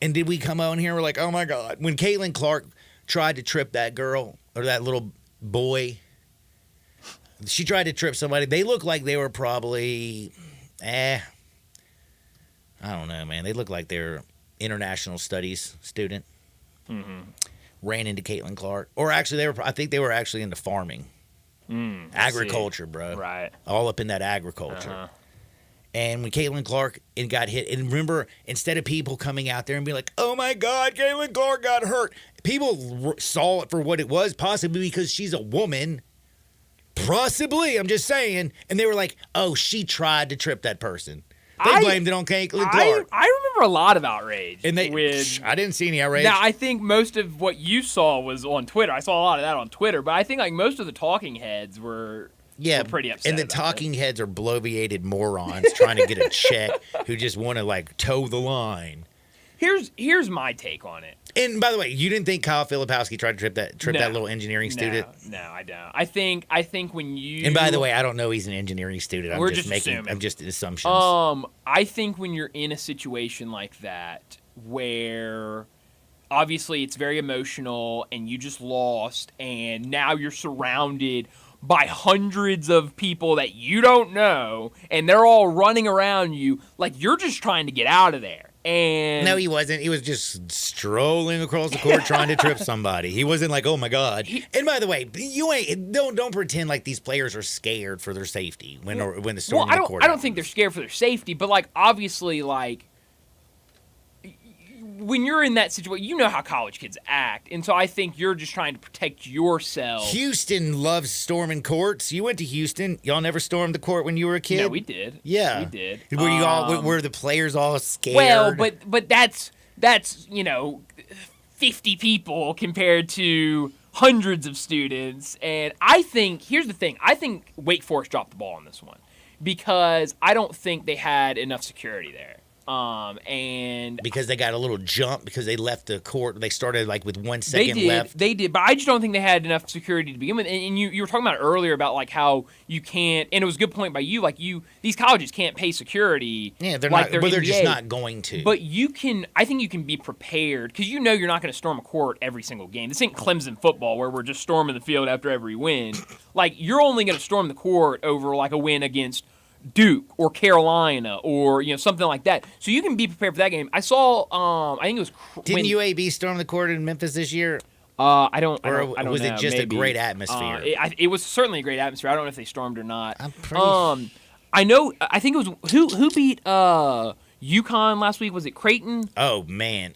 And did we come on here and we're like, oh my God, when Caitlin Clark tried to trip that girl or that little boy, she tried to trip somebody. They looked like they were probably, I don't know, man. They looked like they're international studies student. Ran into Caitlin Clark. Or actually, I think they were actually into farming. Agriculture, bro. Right. All up in that agriculture. And when Caitlin Clark got hit, and remember, instead of people coming out there and being like, oh my God, Caitlin Clark got hurt, people saw it for what it was, possibly because she's a woman. Possibly, I'm just saying. And they were like, oh, she tried to trip that person. They blamed it on Caitlin Clark. I remember a lot of outrage. And I didn't see any outrage. Now, I think most of what you saw was on Twitter. I saw a lot of that on Twitter, but I think like most of the talking heads were pretty upset. And the talking heads are bloviated morons trying to get a check who just want to like toe the line. Here's my take on it. And by the way, you didn't think Kyle Filipowski tried to trip that little engineering student? No, I don't. I think when you And by the way, I don't know he's an engineering student. We're just assuming. I'm just assumptions. I think when you're in a situation like that where obviously it's very emotional and you just lost and now you're surrounded by hundreds of people that you don't know and they're all running around you, like you're just trying to get out of there. And no, he wasn't. He was just strolling across the court trying to trip somebody. He wasn't like, "Oh my God!" And by the way, you don't pretend like these players are scared for their safety when the storm in the court. I don't think they're scared for their safety, but like obviously, like when you're in that situation, you know how college kids act, and so I think you're just trying to protect yourself. Houston loves storming courts. You went to Houston. Y'all never stormed the court when you were a kid? No, we did. Yeah, we did. Were the players all scared? Well, but that's 50 people compared to hundreds of students, and I think here's the thing. I think Wake Forest dropped the ball on this one because I don't think they had enough security there. And because they got a little jump because they left the court. They started like with 1 second left. They did, but I just don't think they had enough security to begin with. And you were talking about earlier about like how you can't, and it was a good point by you. Like these colleges can't pay security. Yeah, they're like not. But they're just not going to. But you can. I think you can be prepared because you know you're not going to storm a court every single game. This ain't Clemson football where we're just storming the field after every win. Like you're only going to storm the court over like a win against Duke or Carolina or something like that, so you can be prepared for that game. I saw, I think it was. Didn't UAB storm the court in Memphis this year? I don't was know. it just Maybe. a great atmosphere? It was certainly a great atmosphere. I don't know if they stormed or not. I'm pretty. I know. I think it was who beat UConn last week. Was it Creighton? Oh man,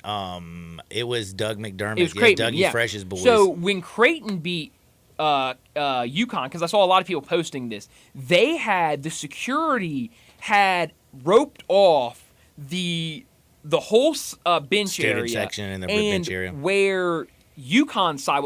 it was Doug McDermott. It was Creighton. Dougie Fresh's boys. So when Creighton beat UConn, because I saw a lot of people posting this, the security had roped off the whole bench student area section and the bench area where UConn side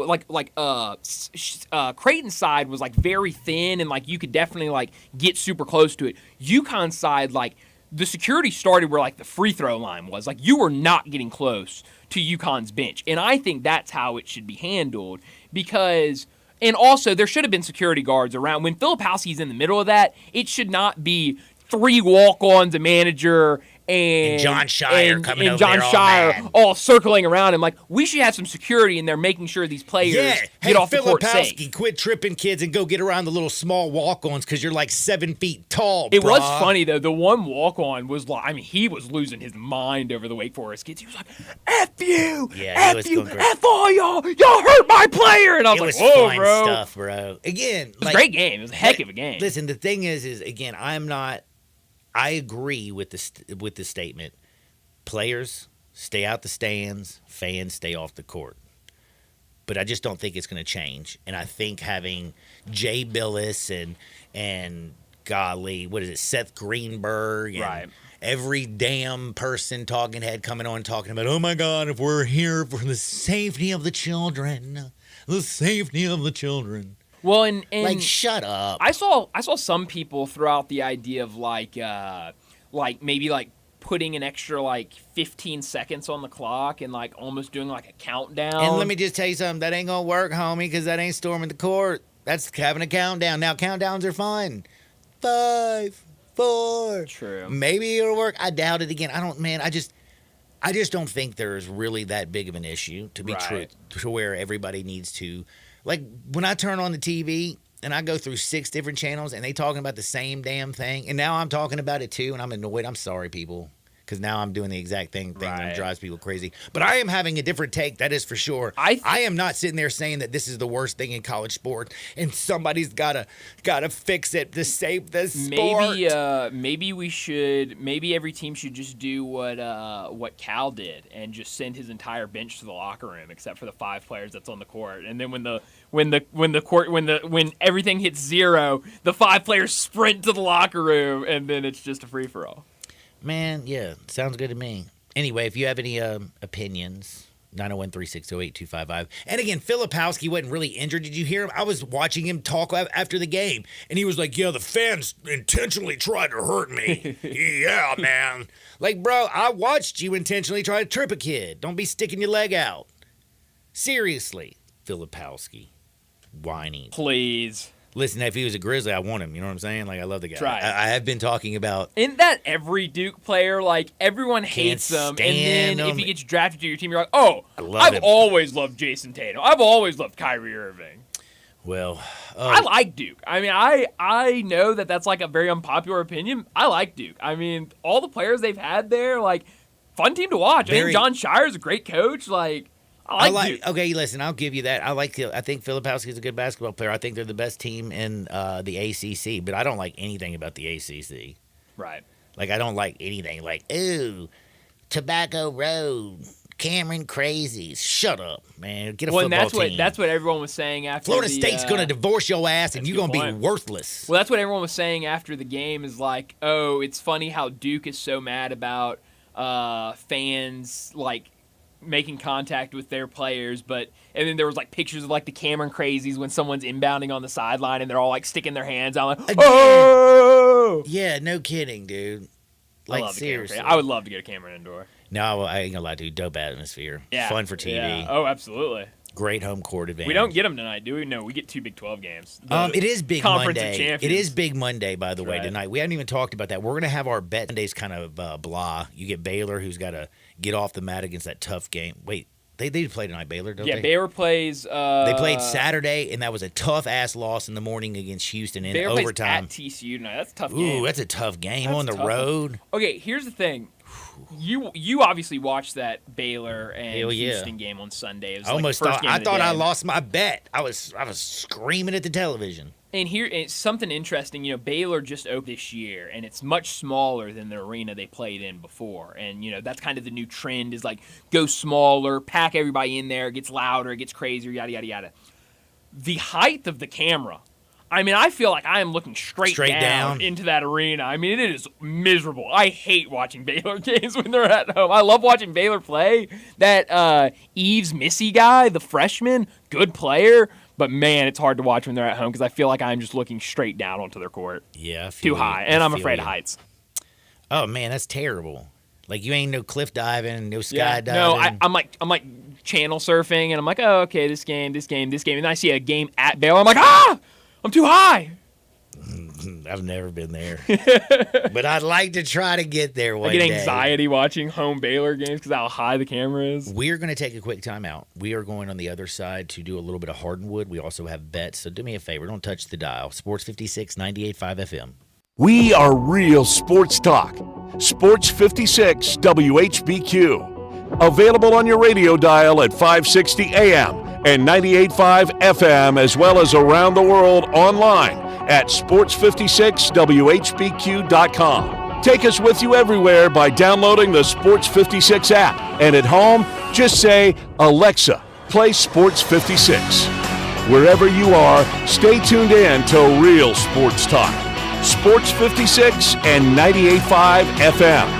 Creighton's side was like very thin and like you could definitely like get super close to it. UConn side, like the security started where like the free throw line was. Like you were not getting close to UConn's bench, and I think that's how it should be handled because. And also, there should have been security guards around. When Filipowski's in the middle of that, it should not be 3 walk-ons, a manager, and John Shire coming over John there all Shire mad. all circling around him. Like, we should have some security in there making sure these players get off the court safe. Filipowski, quit tripping kids and go get around the little small walk-ons because you're like 7 feet tall, It was brah. funny, though. The one walk-on was like, I mean, he was losing his mind over the Wake Forest kids. He was like, F you! Yeah, he F was you! going crazy. F all y'all! Y'all hurt my player! And I was It like, was whoa, fun bro. stuff, bro. Again, It was a great game. It was a heck of a game. Listen, the thing is again, I agree with the statement. Players stay out the stands, fans stay off the court. But I just don't think it's going to change. And I think having Jay Billis and golly, what is it, Seth Greenberg and every damn person talking head coming on talking about, oh my God, if we're here for the safety of the children, the safety of the children. Well, and like, shut up. I saw some people throw out the idea of like maybe like putting an extra like 15 seconds on the clock and like almost doing like a countdown. And let me just tell you something, that ain't gonna work, homie, because that ain't storming the court. That's having a countdown. Now countdowns are fun. 5, 4. True. Maybe it'll work. I doubt it again. I just don't think there's really that big of an issue to be true to where everybody needs to. Like, when I turn on the TV and I go through 6 different channels and they talking about the same damn thing, and now I'm talking about it too, and I'm annoyed. I'm sorry, people, because now I'm doing the exact thing that drives people crazy. But I am having a different take, that is for sure. I am not sitting there saying that this is the worst thing in college sport and somebody's gotta fix it to save this sport. Maybe every team should just do what Cal did and just send his entire bench to the locker room except for the 5 players that's on the court. And then when everything hits 0, the 5 players sprint to the locker room and then it's just a free for all. Man, yeah, sounds good to me. Anyway, if you have any opinions, 901-360-8255. And again, Filipowski wasn't really injured. Did you hear him? I was watching him talk after the game, and he was like, yeah, the fans intentionally tried to hurt me. Yeah, man. Like, bro, I watched you intentionally try to trip a kid. Don't be sticking your leg out. Seriously, Filipowski. Whining. Please. Listen, if he was a Grizzly, I want him. You know what I'm saying? Like, I love the guy. Right. I have been talking about. Isn't that every Duke player? Like, everyone hates him. And then if he gets drafted to your team, you're like, oh, I've always loved Jason Tatum. I've always loved Kyrie Irving. Well, I like Duke. I mean, I know that that's like a very unpopular opinion. I like Duke. I mean, all the players they've had there, like, fun team to watch. I think John Shire's a great coach. Like, I like Duke. Okay, listen, I'll give you that. I think Filipowski's a good basketball player. I think they're the best team in the ACC, but I don't like anything about the ACC. Right. Like, I don't like anything. Like, ooh, Tobacco Road, Cameron Crazies. Shut up, man. Get a football team. That's what everyone was saying after Florida State's going to divorce your ass, and you're going to be worthless. Well, that's what everyone was saying after the game is like, oh, it's funny how Duke is so mad about fans, like, making contact with their players, and then there was like pictures of like the Cameron Crazies when someone's inbounding on the sideline and they're all like sticking their hands out like, oh! Yeah, no kidding, dude. Like, seriously. I would love to get a Cameron indoor. No, I ain't gonna lie to you. Dope atmosphere. Yeah. Fun for TV. Yeah. Oh, absolutely. Great home court advantage. We don't get them tonight, do we? No, we get 2 Big 12 games. It is Big Conference Monday. of Champions. It is Big Monday, by the way, right. tonight. We haven't even talked about that. We're going to have our bet Mondays kind of blah. You get Baylor, who's got to get off the mat against that tough game. Wait, they play tonight, Baylor, don't they? Yeah, Baylor plays. They played Saturday, and that was a tough-ass loss in the morning against Houston in Baylor overtime. Plays at TCU tonight. That's a tough game. Ooh, that's a tough game on the road. Okay, here's the thing. You obviously watched that Baylor and Houston game on Sunday. It was I almost like the first game I of the thought I day. lost my bet. I was screaming at the television. And here, it's something interesting. Baylor just opened this year, and it's much smaller than the arena they played in before. And that's kind of the new trend is like go smaller, pack everybody in there, it gets louder, it gets crazier, yada yada yada. The height of the camera. I mean, I feel like I am looking straight down into that arena. I mean, it is miserable. I hate watching Baylor games when they're at home. I love watching Baylor play. That Eves Missy guy, the freshman, good player. But, man, it's hard to watch when they're at home because I feel like I'm just looking straight down onto their court. Yeah, too high, and I'm afraid of heights. Oh, man, that's terrible. Like, you ain't no cliff diving, no skydiving. No, I'm like channel surfing, and I'm like, oh, okay, this game. And then I see a game at Baylor. I'm like, I'm too high. I've never been there. But I'd like to try to get there one I get day. anxiety watching home Baylor games because how high the camera is. We're going to take a quick timeout. We are going on the other side to do a little bit of Hardwood. We also have bets, so do me a favor. Don't touch the dial. Sports 56, 98.5 FM. We are real sports talk. Sports 56 WHBQ. Available on your radio dial at 560 AM and 98.5 FM, as well as around the world online at sports56whbq.com. Take us with you everywhere by downloading the Sports 56 app. And at home, just say, Alexa, play Sports 56. Wherever you are, stay tuned in to Real Sports Talk. Sports 56 and 98.5 FM.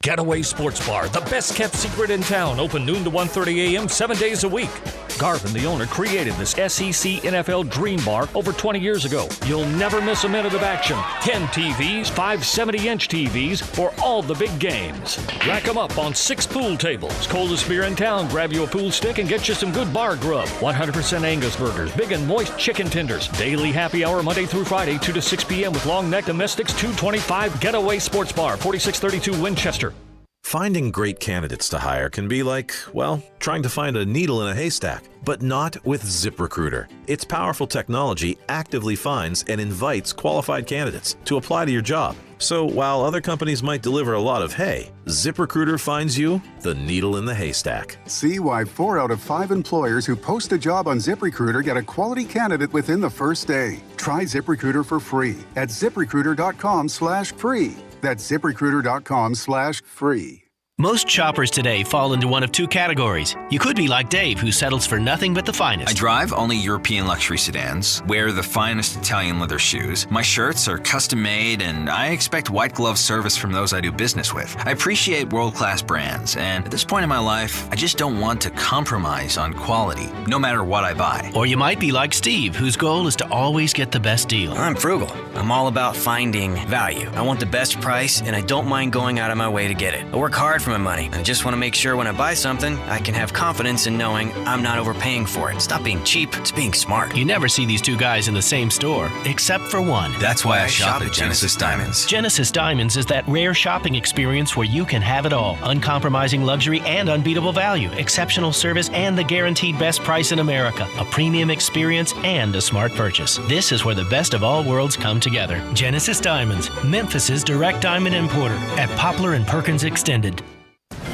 Getaway Sports Bar, the best kept secret in town, open noon to 1:30 a.m. 7 days a week. Garvin, the owner, created this SEC NFL Dream Bar over 20 years ago. You'll never miss a minute of action. 10 TVs, 5 70-inch TVs for all the big games. Rack them up on 6 pool tables. Coldest beer in town, grab you a pool stick and get you some good bar grub. 100% Angus burgers, big and moist chicken tenders. Daily happy hour Monday through Friday, 2 to 6 p.m. with long neck domestics, 225 Getaway Sports Bar, 4632 Winchester. Finding great candidates to hire can be like, well, trying to find a needle in a haystack, but not with ZipRecruiter. Its powerful technology actively finds and invites qualified candidates to apply to your job. So while other companies might deliver a lot of hay, ZipRecruiter finds you the needle in the haystack. See why 4 out of 5 employers who post a job on ZipRecruiter get a quality candidate within the first day. Try ZipRecruiter for free at ZipRecruiter.com/free. That's ZipRecruiter.com/free. Most shoppers today fall into one of two categories. You could be like Dave, who settles for nothing but the finest. I drive only European luxury sedans, wear the finest Italian leather shoes. My shirts are custom made, and I expect white glove service from those I do business with. I appreciate world-class brands, and at this point in my life, I just don't want to compromise on quality, no matter what I buy. Or you might be like Steve, whose goal is to always get the best deal. I'm frugal. I'm all about finding value. I want the best price, and I don't mind going out of my way to get it. I work hard for my money. I just want to make sure when I buy something, I can have confidence in knowing I'm not overpaying for it. Stop being cheap. It's being smart. You never see these two guys in the same store, except for one. That's why I shop at Genesis Diamonds. Genesis Diamonds is that rare shopping experience where you can have it all. Uncompromising luxury and unbeatable value. Exceptional service and the guaranteed best price in America. A premium experience and a smart purchase. This is where the best of all worlds come together. Genesis Diamonds, Memphis's direct diamond importer at Poplar and Perkins Extended.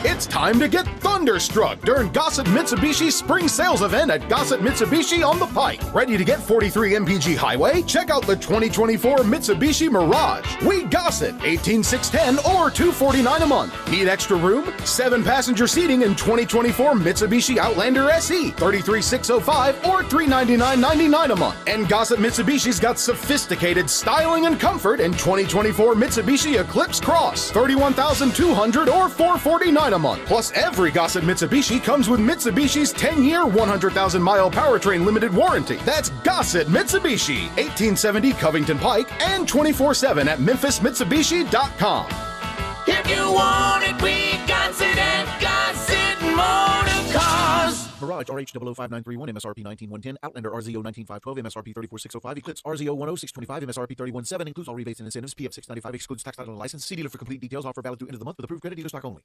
It's time to get thunderstruck during Gossett Mitsubishi's spring sales event at Gossett Mitsubishi on the Pike. Ready to get 43 MPG Highway? Check out the 2024 Mitsubishi Mirage. We Gossett, $18,610 or $249 a month. Need extra room? 7-passenger seating in 2024 Mitsubishi Outlander SE, $33,605 or $399.99 a month. And Gossett Mitsubishi's got sophisticated styling and comfort in 2024 Mitsubishi Eclipse Cross, $31,200 or $449 a month. Plus, every Gossett Mitsubishi comes with Mitsubishi's 10-year, 100,000-mile powertrain limited warranty. That's Gossett Mitsubishi, 1870 Covington Pike, and 24/7 at MemphisMitsubishi.com. If you want it, we Gossett and Gossett Motor Cars. Mirage RH00591 MSRP 19110, Outlander RZO 19512 MSRP 34605, Eclipse RZO 10625 MSRP 317, includes all rebates and incentives. PF 695 excludes tax, title, and license. See dealer for complete details. Offer valid through end of the month with approved credit dealer stock only.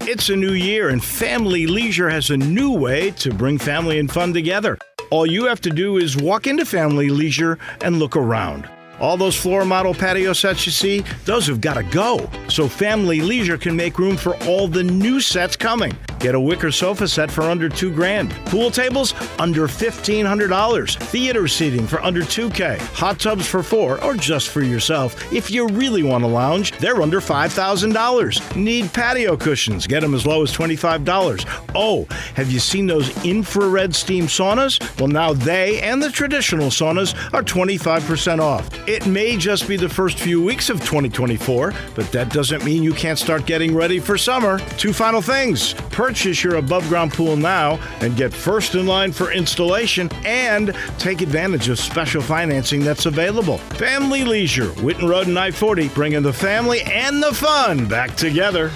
It's a new year, and Family Leisure has a new way to bring family and fun together. All you have to do is walk into Family Leisure and look around. All those floor model patio sets you see, those have got to go. So Family Leisure can make room for all the new sets coming. Get a wicker sofa set for under $2,000. Pool tables under $1,500. Theater seating for under $2,000. Hot tubs for $4,000 or just for yourself. If you really want to lounge, they're under $5,000. Need patio cushions? Get them as low as $25. Oh, have you seen those infrared steam saunas? Well, now they and the traditional saunas are 25% off. It may just be the first few weeks of 2024, but that doesn't mean you can't start getting ready for summer. 2 final things. Purchase your above-ground pool now and get first in line for installation, and take advantage of special financing that's available. Family Leisure, Whitten Road and I-40, bringing the family and the fun back together.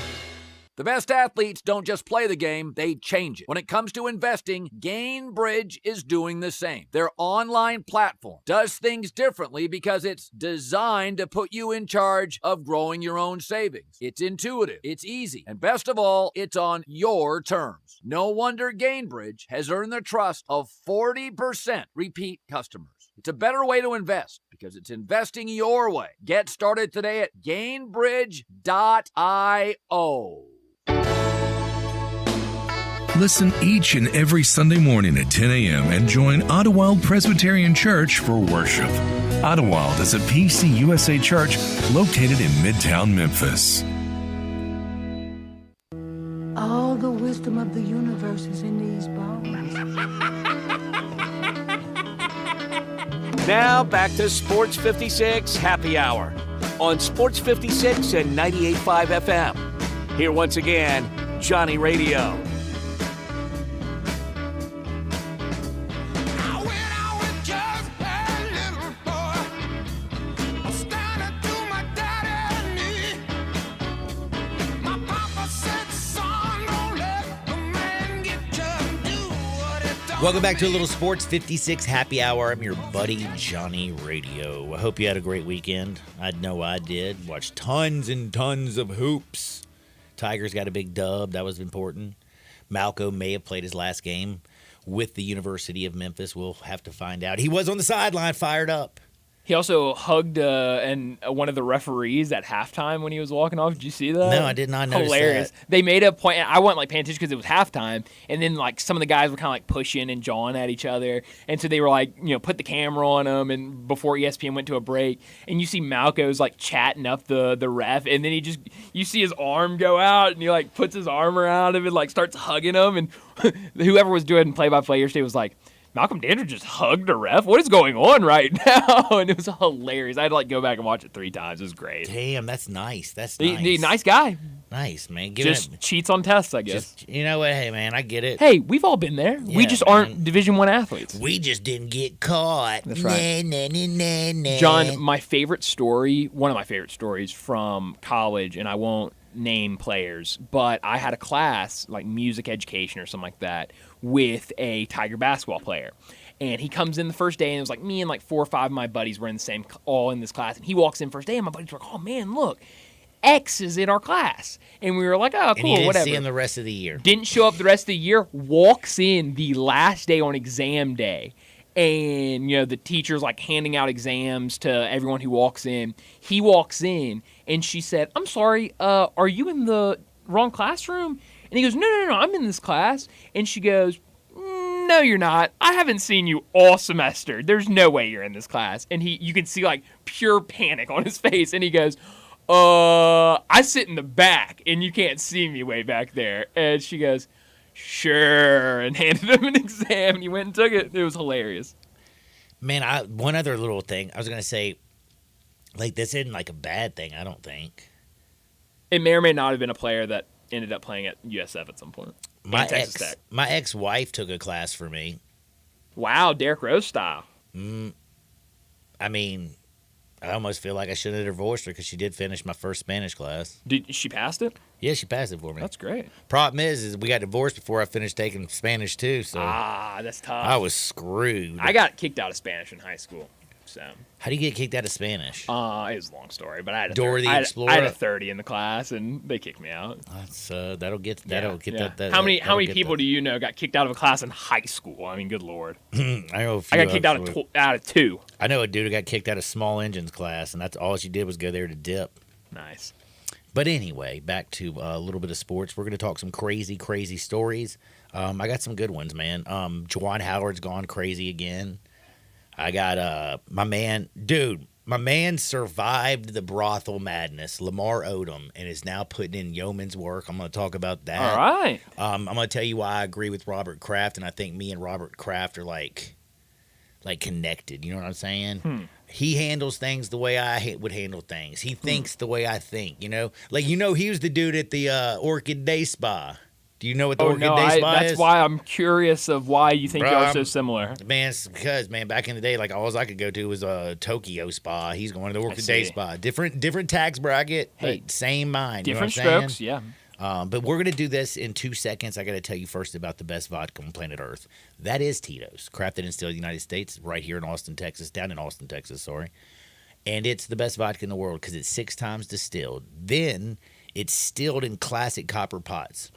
The best athletes don't just play the game, they change it. When it comes to investing, Gainbridge is doing the same. Their online platform does things differently because it's designed to put you in charge of growing your own savings. It's intuitive, it's easy, and best of all, it's on your terms. No wonder Gainbridge has earned the trust of 40% repeat customers. It's a better way to invest because it's investing your way. Get started today at Gainbridge.io. Listen each and every Sunday morning at 10 a.m. and join Ottawild Presbyterian Church for worship. Ottawild is a PCUSA church located in Midtown Memphis. All the wisdom of the universe is in these bones. Now back to Sports 56 Happy Hour on Sports 56 and 98.5 FM. Here once again, Johnny Radio. Welcome back to a little Sports 56 Happy Hour. I'm your buddy, Johnny Radio. I hope you had a great weekend. I know I did. Watched tons and tons of hoops. Tigers got a big dub. That was important. Malcolm may have played his last game with the University of Memphis. We'll have to find out. He was on the sideline, fired up. He also hugged one of the referees at halftime when he was walking off. Did you see that? No, I did not notice Hilarious. that. They made a point. I wasn't like paying attention because it was halftime, and then like some of the guys were kind of like pushing and jawing at each other, and so they were like, put the camera on him. And before ESPN went to a break, and you see Malco's like chatting up the ref, and then you see his arm go out, and he like puts his arm around him and like starts hugging him, and whoever was doing play-by-play yesterday was like, Malcolm Dandridge just hugged a ref? What is going on right now? And it was hilarious. I had to go back and watch it 3 times. It was great. Damn, that's nice. That's nice. Nice guy. Nice, man. Just cheats on tests, I guess. You know what? Hey, man, I get it. Hey, we've all been there. Yeah, we just aren't Division I athletes. We just didn't get caught. That's right. Nah. John, one of my favorite stories from college, and I won't name players, but I had a class, like music education or something like that, with a Tiger basketball player. And he comes in the first day, and it was like me and like 4 or 5 of my buddies were all in this class. And he walks in first day, and my buddies were like, oh, man, look, X is in our class. And we were like, oh, cool, and you didn't whatever. see him the rest of the year. Didn't show up the rest of the year, walks in the last day on exam day. And, the teacher's like handing out exams to everyone who walks in. He walks in, and she said, I'm sorry, are you in the wrong classroom? And he goes, no, I'm in this class. And she goes, no, you're not. I haven't seen you all semester. There's no way you're in this class. And you can see like pure panic on his face. And he goes, I sit in the back, and you can't see me way back there. And she goes, sure, and handed him an exam, and he went and took it. It was hilarious. Man, one other little thing. I was going to say, like, this isn't like a bad thing, I don't think. It may or may not have been a player that ended up playing at USF at some point. My ex-wife took a class for me. Wow, Derrick Rose style. I mean, I almost feel like I shouldn't have divorced her because she did finish my first Spanish class. Did she passed it? Yeah, she passed it for me. That's great. Problem is we got divorced before I finished taking Spanish too. So that's tough. I was screwed. I got kicked out of Spanish in high school. So how do you get kicked out of Spanish? It was a long story, but I had Dora the Explorer. I had a 30 in the class, and they kicked me out. That's that'll get that. How many people do you know got kicked out of a class in high school? I mean, good lord. I know. I got kicked out of 2. I know a dude who got kicked out of small engines class, and that's all she did was go there to dip. Nice. But anyway, back to a little bit of sports. We're going to talk some crazy stories. I got some good ones, man. Juwan Howard's gone crazy again. I got my man survived the brothel madness, Lamar Odom, and is now putting in yeoman's work. I'm going to talk about that. All right. I'm going to tell you why I agree with Robert Kraft, and I think me and Robert Kraft are like connected. You know what I'm saying? He handles things the way I would handle things. He thinks the way I think. He was the dude at the Orchid Day Spa. Do you know what the Orchid Day Spa is? That's why I'm curious of why you think y'all are so similar. Man, it's because, back in the day, like, all I could go to was a Tokyo Spa. He's going to the Orchid Day Spa. Different tax bracket, but same mind. Different you know what I'm strokes, yeah. But we're going to do this in 2 seconds. I got to tell you first about the best vodka on planet Earth. That is Tito's, crafted and distilled in the United States, right here in Austin, Texas, down in Austin, Texas, sorry. And it's the best vodka in the world because it's 6 times distilled. Then it's stilled in classic copper pots.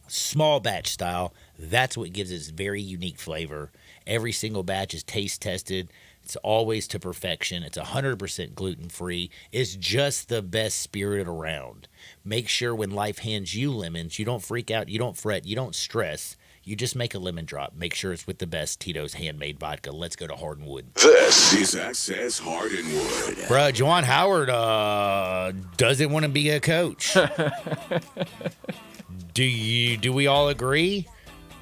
Small batch style. That's what gives it its very unique flavor. Every single batch is taste tested. It's always to perfection. It's 100% gluten-free. It's just the best spirit around. Make sure when life hands you lemons, you don't freak out, you don't fret, you don't stress. You just make a lemon drop. Make sure it's with the best Tito's handmade vodka. Let's go to Hardwood. This is Access Hardwood. Bruh, Juwan Howard doesn't want to be a coach. Do we all agree?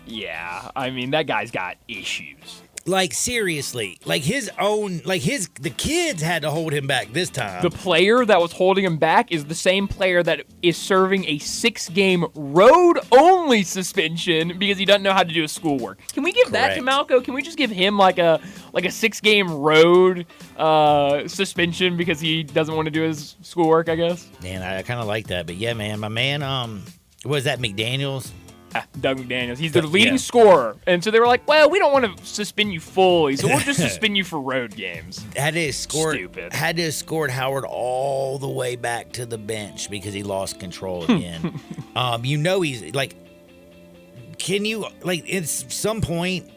Yeah, I mean, that guy's got issues. Like, seriously. Like, the kids had to hold him back this time. The player that was holding him back is the same player that is serving a 6-game road-only suspension because he doesn't know how to do his schoolwork. Can we give that to Malco? Can we just give him like a 6-game road suspension because he doesn't want to do his schoolwork, I guess? Man, I kind of like that. But yeah, man, my man, what is that, McDaniels? Doug McDaniels. He's the leading scorer. And so they were like, well, we don't want to suspend you fully, so we'll just suspend you for road games. Had to have scored Howard all the way back to the bench because he lost control again. He's like, can you, like, at some point,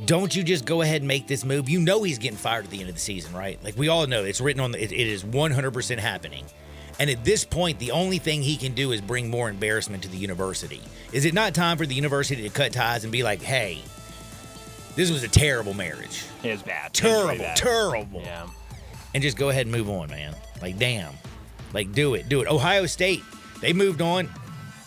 don't you just go ahead and make this move? You know he's getting fired at the end of the season, right? Like, we all know it's written on it is 100% happening. And at this point, the only thing he can do is bring more embarrassment to the university. Is it not time for the university to cut ties and be like, hey, this was a terrible marriage. It was bad. Terrible. Yeah. And just go ahead and move on, man. Like, damn. Like, do it. Ohio State, they moved on.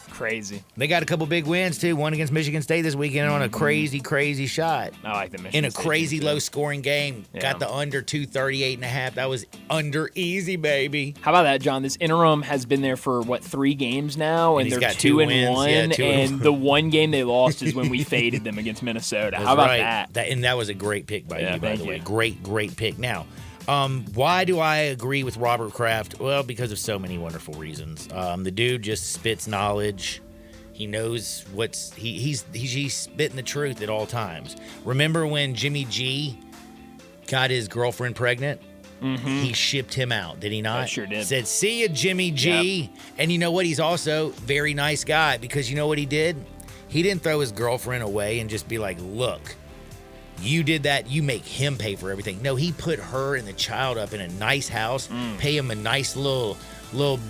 Crazy. They got a couple big wins, too. One against Michigan State this weekend on a crazy shot. I like the Michigan In a State crazy low-scoring game. Yeah. Got the under 238.5. That was under easy, baby. How about that, John? This interim has been there for, 3 games now? And he's they're got 2-1. 2 and the one game they lost is when we faded them against Minnesota. How about that? And that was a great pick by you, by the way. you. Great pick. Now, why do I agree with Robert Kraft? Well, because of so many wonderful reasons. The dude just spits knowledge. He knows he's spitting the truth at all times. Remember when Jimmy G got his girlfriend pregnant? Mm-hmm. He shipped him out, did he not? I sure did. Said, see ya, Jimmy G. Yep. And you know what? He's also a very nice guy because you know what he did? He didn't throw his girlfriend away and just be like, look, you did that, you make him pay for everything. No, he put her and the child up in a nice house, pay him a nice little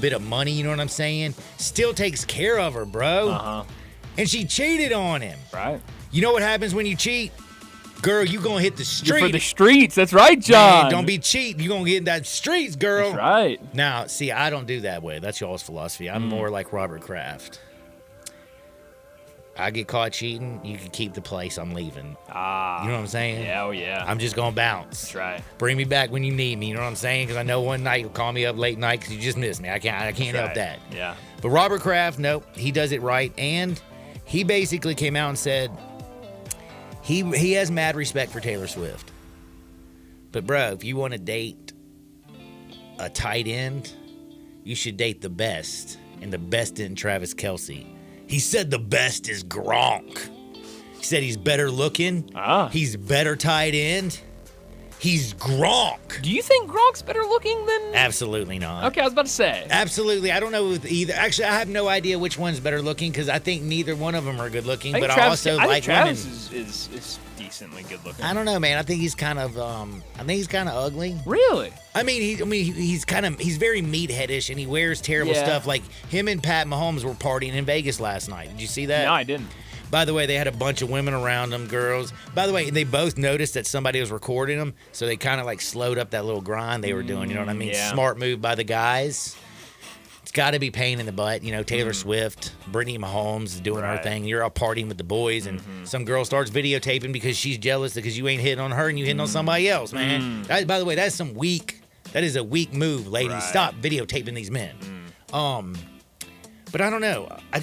bit of money, you know what I'm saying? Still takes care of her, bro. Uh-huh. And she cheated on him. Right. You know what happens when you cheat? Girl, you gonna hit the street. You're for the streets. That's right, John. Man, don't be cheating. You gonna get in that streets, girl. That's right. Now, see, I don't do that way. That's y'all's philosophy. I'm more like Robert Kraft. I get caught cheating, you can keep the place. I'm leaving. You know what I'm saying? Yeah, oh yeah. I'm just gonna bounce. That's right. Bring me back when you need me. You know what I'm saying? Because I know one night you'll call me up late night because you just missed me. I can't help that. Yeah. But Robert Kraft, nope, he does it right, and he basically came out and said he has mad respect for Taylor Swift. But bro, if you want to date a tight end, you should date the best, and the best in Travis Kelce. He said the best is Gronk. He said he's better looking. He's better tight end. He's Gronk. Do you think Gronk's better looking than... Absolutely not. Okay, I was about to say. Absolutely. I don't know either. Actually, I have no idea which one's better looking because I think neither one of them are good looking. But I also like Travis women. is decently good looking. I don't know, man. I think he's kind of ugly. Really? I mean, he's very meatheadish and he wears terrible stuff. Like him and Pat Mahomes were partying in Vegas last night. Did you see that? No, I didn't. By the way, they had a bunch of women around them, girls. By the way, they both noticed that somebody was recording them, so they kind of like slowed up that little grind they were doing. You know what I mean? Yeah. Smart move by the guys. It's got to be pain in the butt. You know, Taylor Swift, Brittany Mahomes is doing her thing. You're out partying with the boys, and some girl starts videotaping because she's jealous because you ain't hitting on her and you hitting on somebody else, man. By the way, that is a weak move, ladies. Right. Stop videotaping these men. But I don't know. I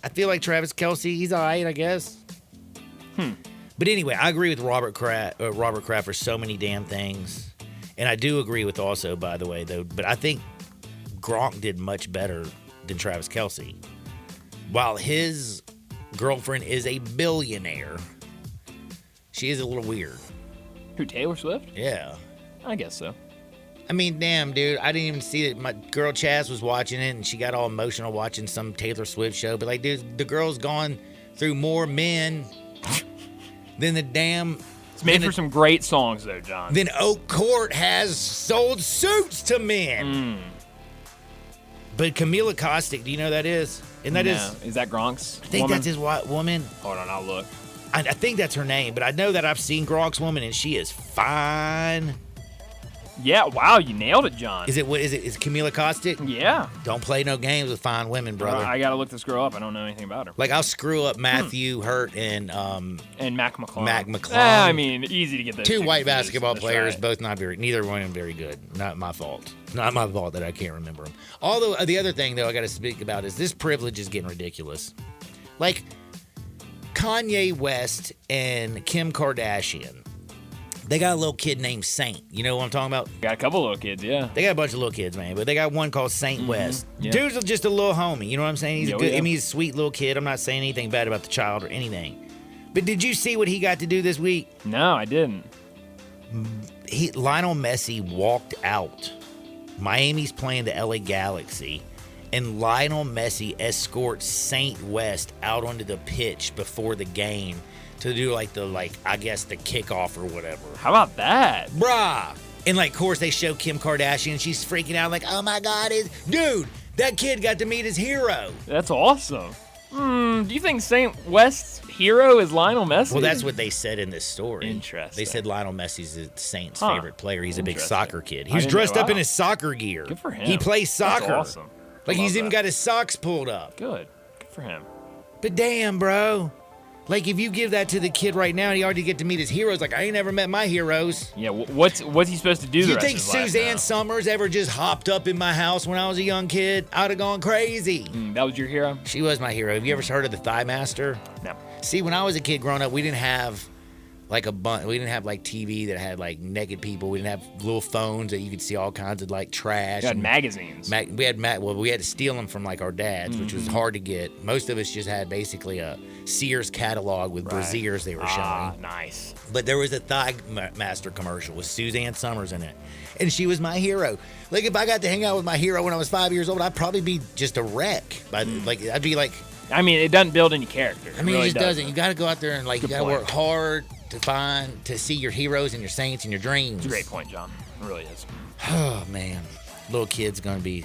feel like Travis Kelce, he's all right, I guess. But anyway, I agree with Robert Kraft for so many damn things. And I do agree with also, by the way, though, but I think Gronk did much better than Travis Kelce. While his girlfriend is a billionaire, she is a little weird. Who, Taylor Swift? Yeah. I guess so. I mean, damn, dude. I didn't even see it. My girl Chaz was watching it, and she got all emotional watching some Taylor Swift show. But, like, dude, the girl's gone through more men than the damn... It's made for some great songs, though, John. Then Oak Court has sold suits to men. But Camila Kostic, do you know who that is? And that is that Gronk's I think woman? that's his white woman. Hold on, I'll look. I think that's her name, but I know that I've seen Gronk's woman, and she is fine. Yeah, wow, you nailed it, John. Is it Camila Kostic? Yeah. Don't play no games with fine women, brother. I gotta look this girl up. I don't know anything about her. Like, I'll screw up Matthew Hurt and Mac McClung. Mac McClung. I mean, easy to get those two white confused. basketball That's players, right. both neither one of them very good. Not my fault. Not my fault that I can't remember them. Although the other thing though I got to speak about is this privilege is getting ridiculous. Like Kanye West and Kim Kardashian. They got a little kid named Saint. You know what I'm talking about? Got a couple little kids, yeah. They got a bunch of little kids, man. But they got one called Saint West. Yeah. Dude's just a little homie. You know what I'm saying? He's Yeah, a good. yeah. I mean, he's a sweet little kid. I'm not saying anything bad about the child or anything. But did you see what he got to do this week? No, I didn't. Lionel Messi walked out. Miami's playing the LA Galaxy, and Lionel Messi escorts Saint West out onto the pitch before the game to do I guess the kickoff or whatever. How about that? Bruh. And of course they show Kim Kardashian and she's freaking out like, oh my God, dude, that kid got to meet his hero. That's awesome. Do you think St. West's hero is Lionel Messi? Well, that's what they said in this story. Interesting. They said Lionel Messi's the Saints' favorite player. He's a big Interesting. soccer kid. I He was didn't dressed know. up in Wow. his soccer gear. Good for him. He plays soccer. That's awesome. Like, he's Love even that. got his socks pulled up. Good for him. But damn, bro. Like, if you give that to the kid right now, he already get to meet his heroes. Like, I ain't never met my heroes. Yeah, what's he supposed to do the You rest think of his life Suzanne now? Summers ever just hopped up in my house when I was a young kid? I'd have gone crazy. That was your hero? She was my hero. Have you ever heard of the Thigh Master? No. See, when I was a kid growing up, we didn't have like we didn't have like TV that had like naked people. We didn't have little phones that you could see all kinds of like trash. You had and magazines. we had we had to steal them from like our dads, which was hard to get. Most of us just had basically a Sears catalog with brassieres they were showing. Nice. But there was a Thigh Master commercial with Suzanne Summers in it, and she was my hero. Like, if I got to hang out with my hero when I was 5 years old, I'd probably be just a wreck. I'd be like. I mean, it doesn't build any character. I mean, really it just doesn't. You got to go out there and Good you got to point. work hard to see your heroes and your saints and your dreams. It's a great point, John. It really is. Oh man, little kid's gonna be.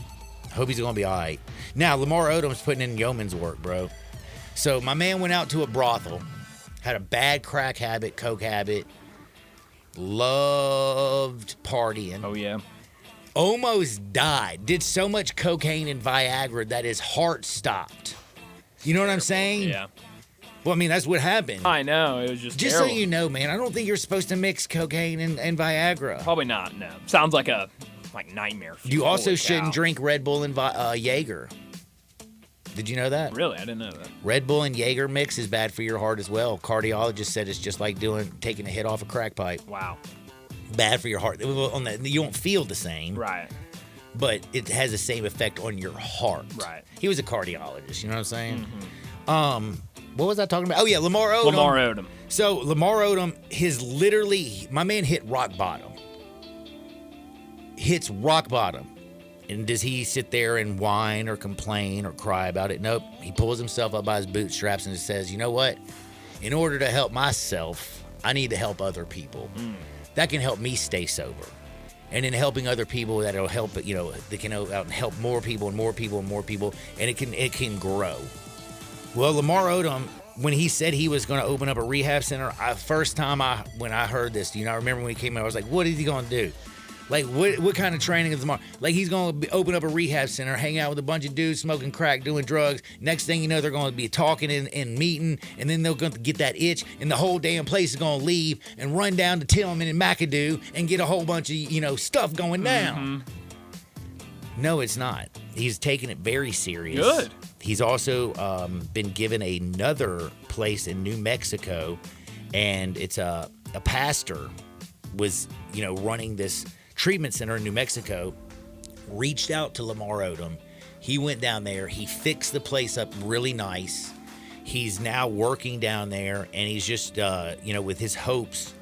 Hope he's gonna be all right. Now Lamar Odom's putting in yeoman's work, bro. So my man went out to a brothel, had a bad crack habit, coke habit, loved partying. Oh yeah. Almost died. Did so much cocaine and Viagra that his heart stopped. You know what I'm saying? Yeah. Well, I mean, that's what happened. I know. It was just Just terrible. so you know, man, I don't think you're supposed to mix cocaine and Viagra. Probably not, no. Sounds like a nightmare. You also Holy shouldn't cow. drink Red Bull and Jaeger. Did you know that? Really? I didn't know that. Red Bull and Jaeger mix is bad for your heart as well. Cardiologist said it's just like taking a hit off a crack pipe. Wow. Bad for your heart. You don't feel the same. Right. But it has the same effect on your heart. Right. He was a cardiologist, you know what I'm saying? What was I talking about? Oh, yeah, Lamar Odom. Lamar Odom. So, Lamar Odom, my man hit rock bottom. Hits rock bottom. And does he sit there and whine or complain or cry about it? Nope. He pulls himself up by his bootstraps and says, you know what? In order to help myself, I need to help other people. That can help me stay sober. And in helping other people, that'll help, they can out and help more people and more people and more people, and it can grow. Well, Lamar Odom, when he said he was going to open up a rehab center, first time when I heard this, I remember when he came out, I was like, what is he going to do? Like, what kind of training is Lamar? Like, he's going to open up a rehab center, hang out with a bunch of dudes smoking crack, doing drugs. Next thing you know, they're going to be talking and meeting, and then they're going to get that itch, and the whole damn place is going to leave and run down to Tillman and McAdoo and get a whole bunch of, stuff going down. No, it's not. He's taking it very serious. Good. He's also been given another place in New Mexico, and it's a pastor was, running this treatment center in New Mexico, reached out to Lamar Odom, He went down there. He fixed the place up really nice. He's now working down there, and he's just, with his hopes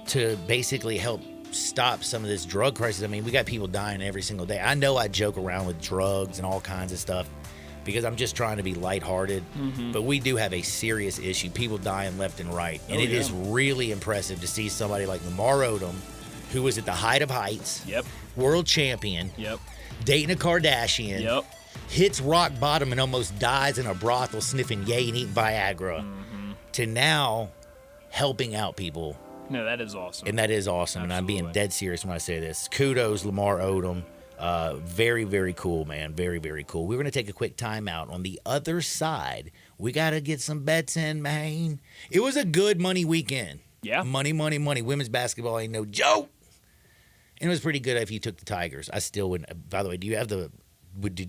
to basically help stop some of this drug crisis. I mean, we got people dying every single day. I know I joke around with drugs and all kinds of stuff because I'm just trying to be lighthearted, but we do have a serious issue. People dying left and right, and it is really impressive to see somebody like Lamar Odom, who was at the height of heights, world champion, dating a Kardashian, hits rock bottom and almost dies in a brothel sniffing yay and eating Viagra, to now helping out people. No, that is awesome. And that is awesome. Absolutely. And I'm being dead serious when I say this. Kudos, Lamar Odom. Very, very cool, man. Very, very cool. We're going to take a quick timeout. On the other side, we got to get some bets in, man. It was a good money weekend. Yeah. Money, money, money. Women's basketball ain't no joke. And it was pretty good if you took the Tigers. I still wouldn't. By the way, did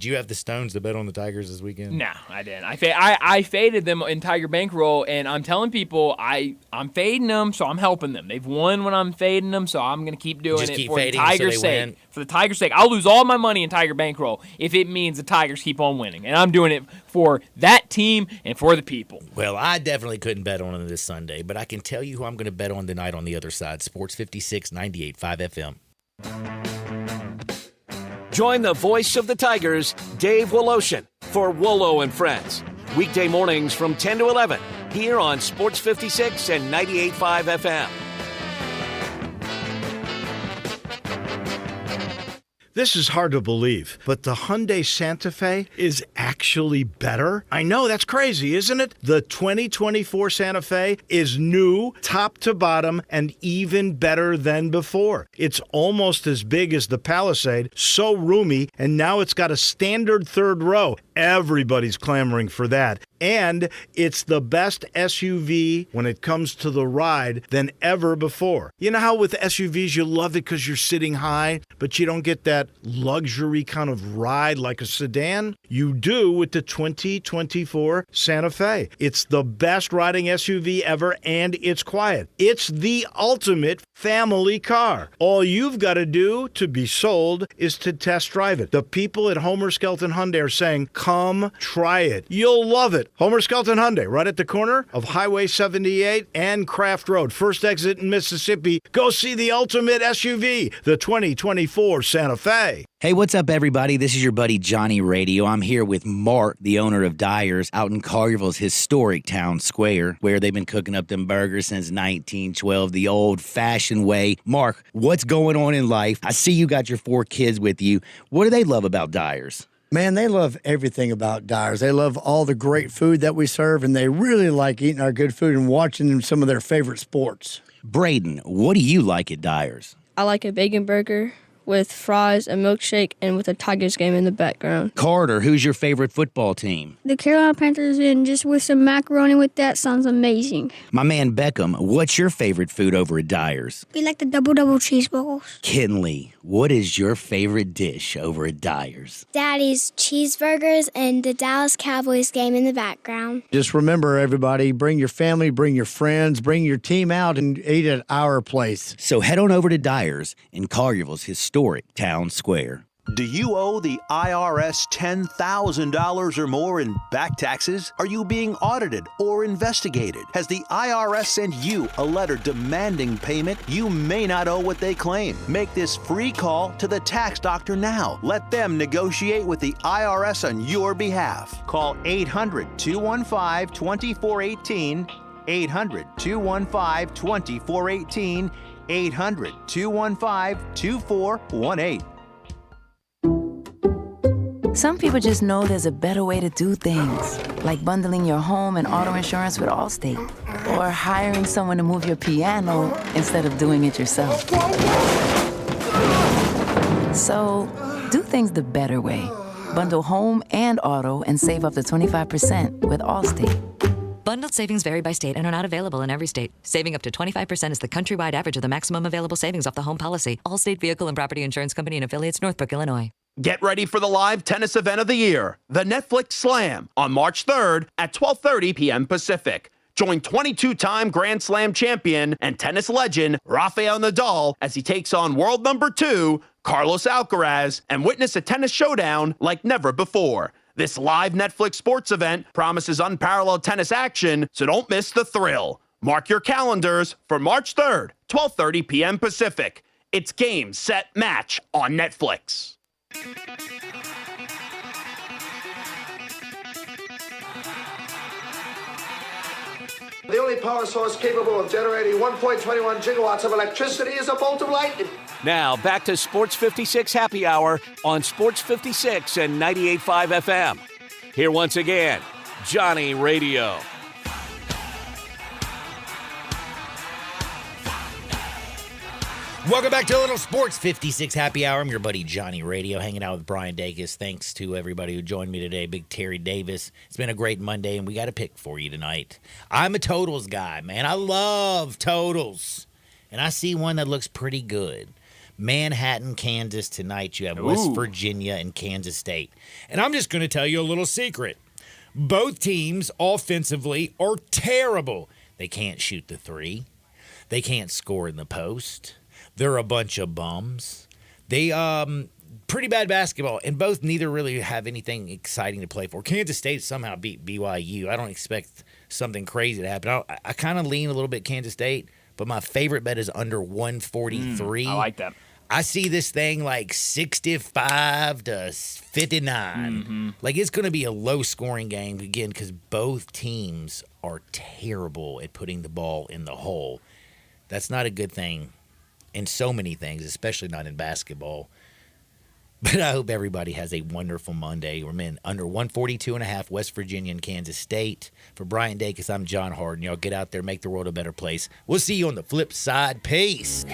you have the stones to bet on the Tigers this weekend? No, I didn't. I faded them in Tiger Bankroll, and I'm telling people I'm fading them, so I'm helping them. They've won when I'm fading them, so I'm going to keep doing it for the Tigers' sake. For the Tigers' sake, I'll lose all my money in Tiger Bankroll if it means the Tigers keep on winning, and I'm doing it for that team and for the people. Well, I definitely couldn't bet on it this Sunday, but I can tell you who I'm going to bet on tonight on the other side. Sports 56, 98.5 FM. Join the voice of the Tigers, Dave Woloshin, for Wolo and Friends. Weekday mornings from 10 to 11 here on Sports 56 and 98.5 FM. This is hard to believe, but the Hyundai Santa Fe is actually better. I know, that's crazy, isn't it? The 2024 Santa Fe is new, top to bottom, and even better than before. It's almost as big as the Palisade, so roomy, and now it's got a standard third row. Everybody's clamoring for that. And it's the best SUV when it comes to the ride than ever before. You know how with SUVs you love it because you're sitting high, but you don't get that luxury kind of ride like a sedan? You do with the 2024 Santa Fe. It's the best riding SUV ever, and it's quiet. It's the ultimate family car. All you've got to do to be sold is to test drive it. The people at Homer Skelton Hyundai are saying, come try it. You'll love it. Homer Skelton Hyundai, right at the corner of Highway 78 and Craft Road. First exit in Mississippi. Go see the ultimate SUV, the 2024 Santa Fe. Hey, what's up, everybody? This is your buddy Johnny Radio. I'm here with Mark, the owner of Dyer's, out in Collierville's historic town square, where they've been cooking up them burgers since 1912, the old-fashioned way. Mark, what's going on in life? I see you got your 4 kids with you. What do they love about Dyer's? Man, they love everything about Dyer's. They love all the great food that we serve, and they really like eating our good food and watching some of their favorite sports. Braden, what do you like at Dyer's? I like a bacon burger with fries, a milkshake, and with a Tigers game in the background. Carter, who's your favorite football team? The Carolina Panthers, and just with some macaroni with that sounds amazing. My man Beckham, what's your favorite food over at Dyer's? We like the double cheeseburgers. Kinley, what is your favorite dish over at Dyer's? Daddy's cheeseburgers and the Dallas Cowboys game in the background. Just remember, everybody, bring your family, bring your friends, bring your team out and eat at our place. So head on over to Dyer's in Collierville's historic town square. Do you owe the IRS $10,000 or more in back taxes? Are you being audited or investigated? Has the IRS sent you a letter demanding payment? You may not owe what they claim. Make this free call to the tax doctor now. Let them negotiate with the IRS on your behalf. Call 800-215-2418, 800-215-2418, 800-215-2418. Some people just know there's a better way to do things, like bundling your home and auto insurance with Allstate, or hiring someone to move your piano instead of doing it yourself. So, do things the better way. Bundle home and auto and save up to 25% with Allstate. Bundled savings vary by state and are not available in every state. Saving up to 25% is the countrywide average of the maximum available savings off the home policy. Allstate Vehicle and Property Insurance Company and affiliates, Northbrook, Illinois. Get ready for the live tennis event of the year, the Netflix Slam, on March 3rd at 12:30 p.m. Pacific. Join 22-time Grand Slam champion and tennis legend Rafael Nadal as he takes on world number 2, Carlos Alcaraz, and witness a tennis showdown like never before. This live Netflix sports event promises unparalleled tennis action, so don't miss the thrill. Mark your calendars for March 3rd, 12:30 p.m. Pacific. It's Game, Set, Match on Netflix. The only power source capable of generating 1.21 gigawatts of electricity is a bolt of lightning. Now, back to Sports 56 Happy Hour on Sports 56 and 98.5 FM. Here once again, Johnny Radio. Welcome back to a little Sports 56 Happy Hour. I'm your buddy Johnny Radio, hanging out with Brian Dacus. Thanks to everybody who joined me today. Big Terry Davis. It's been a great Monday, and we got a pick for you tonight. I'm a totals guy, man. I love totals. And I see one that looks pretty good. Manhattan, Kansas tonight. You have West Virginia and Kansas State. And I'm just going to tell you a little secret. Both teams offensively are terrible. They can't shoot the three. They can't score in the post. They're a bunch of bums. They pretty bad basketball, and neither really have anything exciting to play for. Kansas State somehow beat BYU. I don't expect something crazy to happen. I kind of lean a little bit Kansas State, but my favorite bet is under 143. I like that. I see this thing like 65 to 59. Mm-hmm. Like, it's going to be a low-scoring game, again, because both teams are terrible at putting the ball in the hole. That's not a good thing in so many things, especially not in basketball. But I hope everybody has a wonderful Monday. We're in under 142.5, West Virginia and Kansas State. For Brian Dacus, I'm John Harden. Y'all get out there, make the world a better place. We'll see you on the flip side. Peace.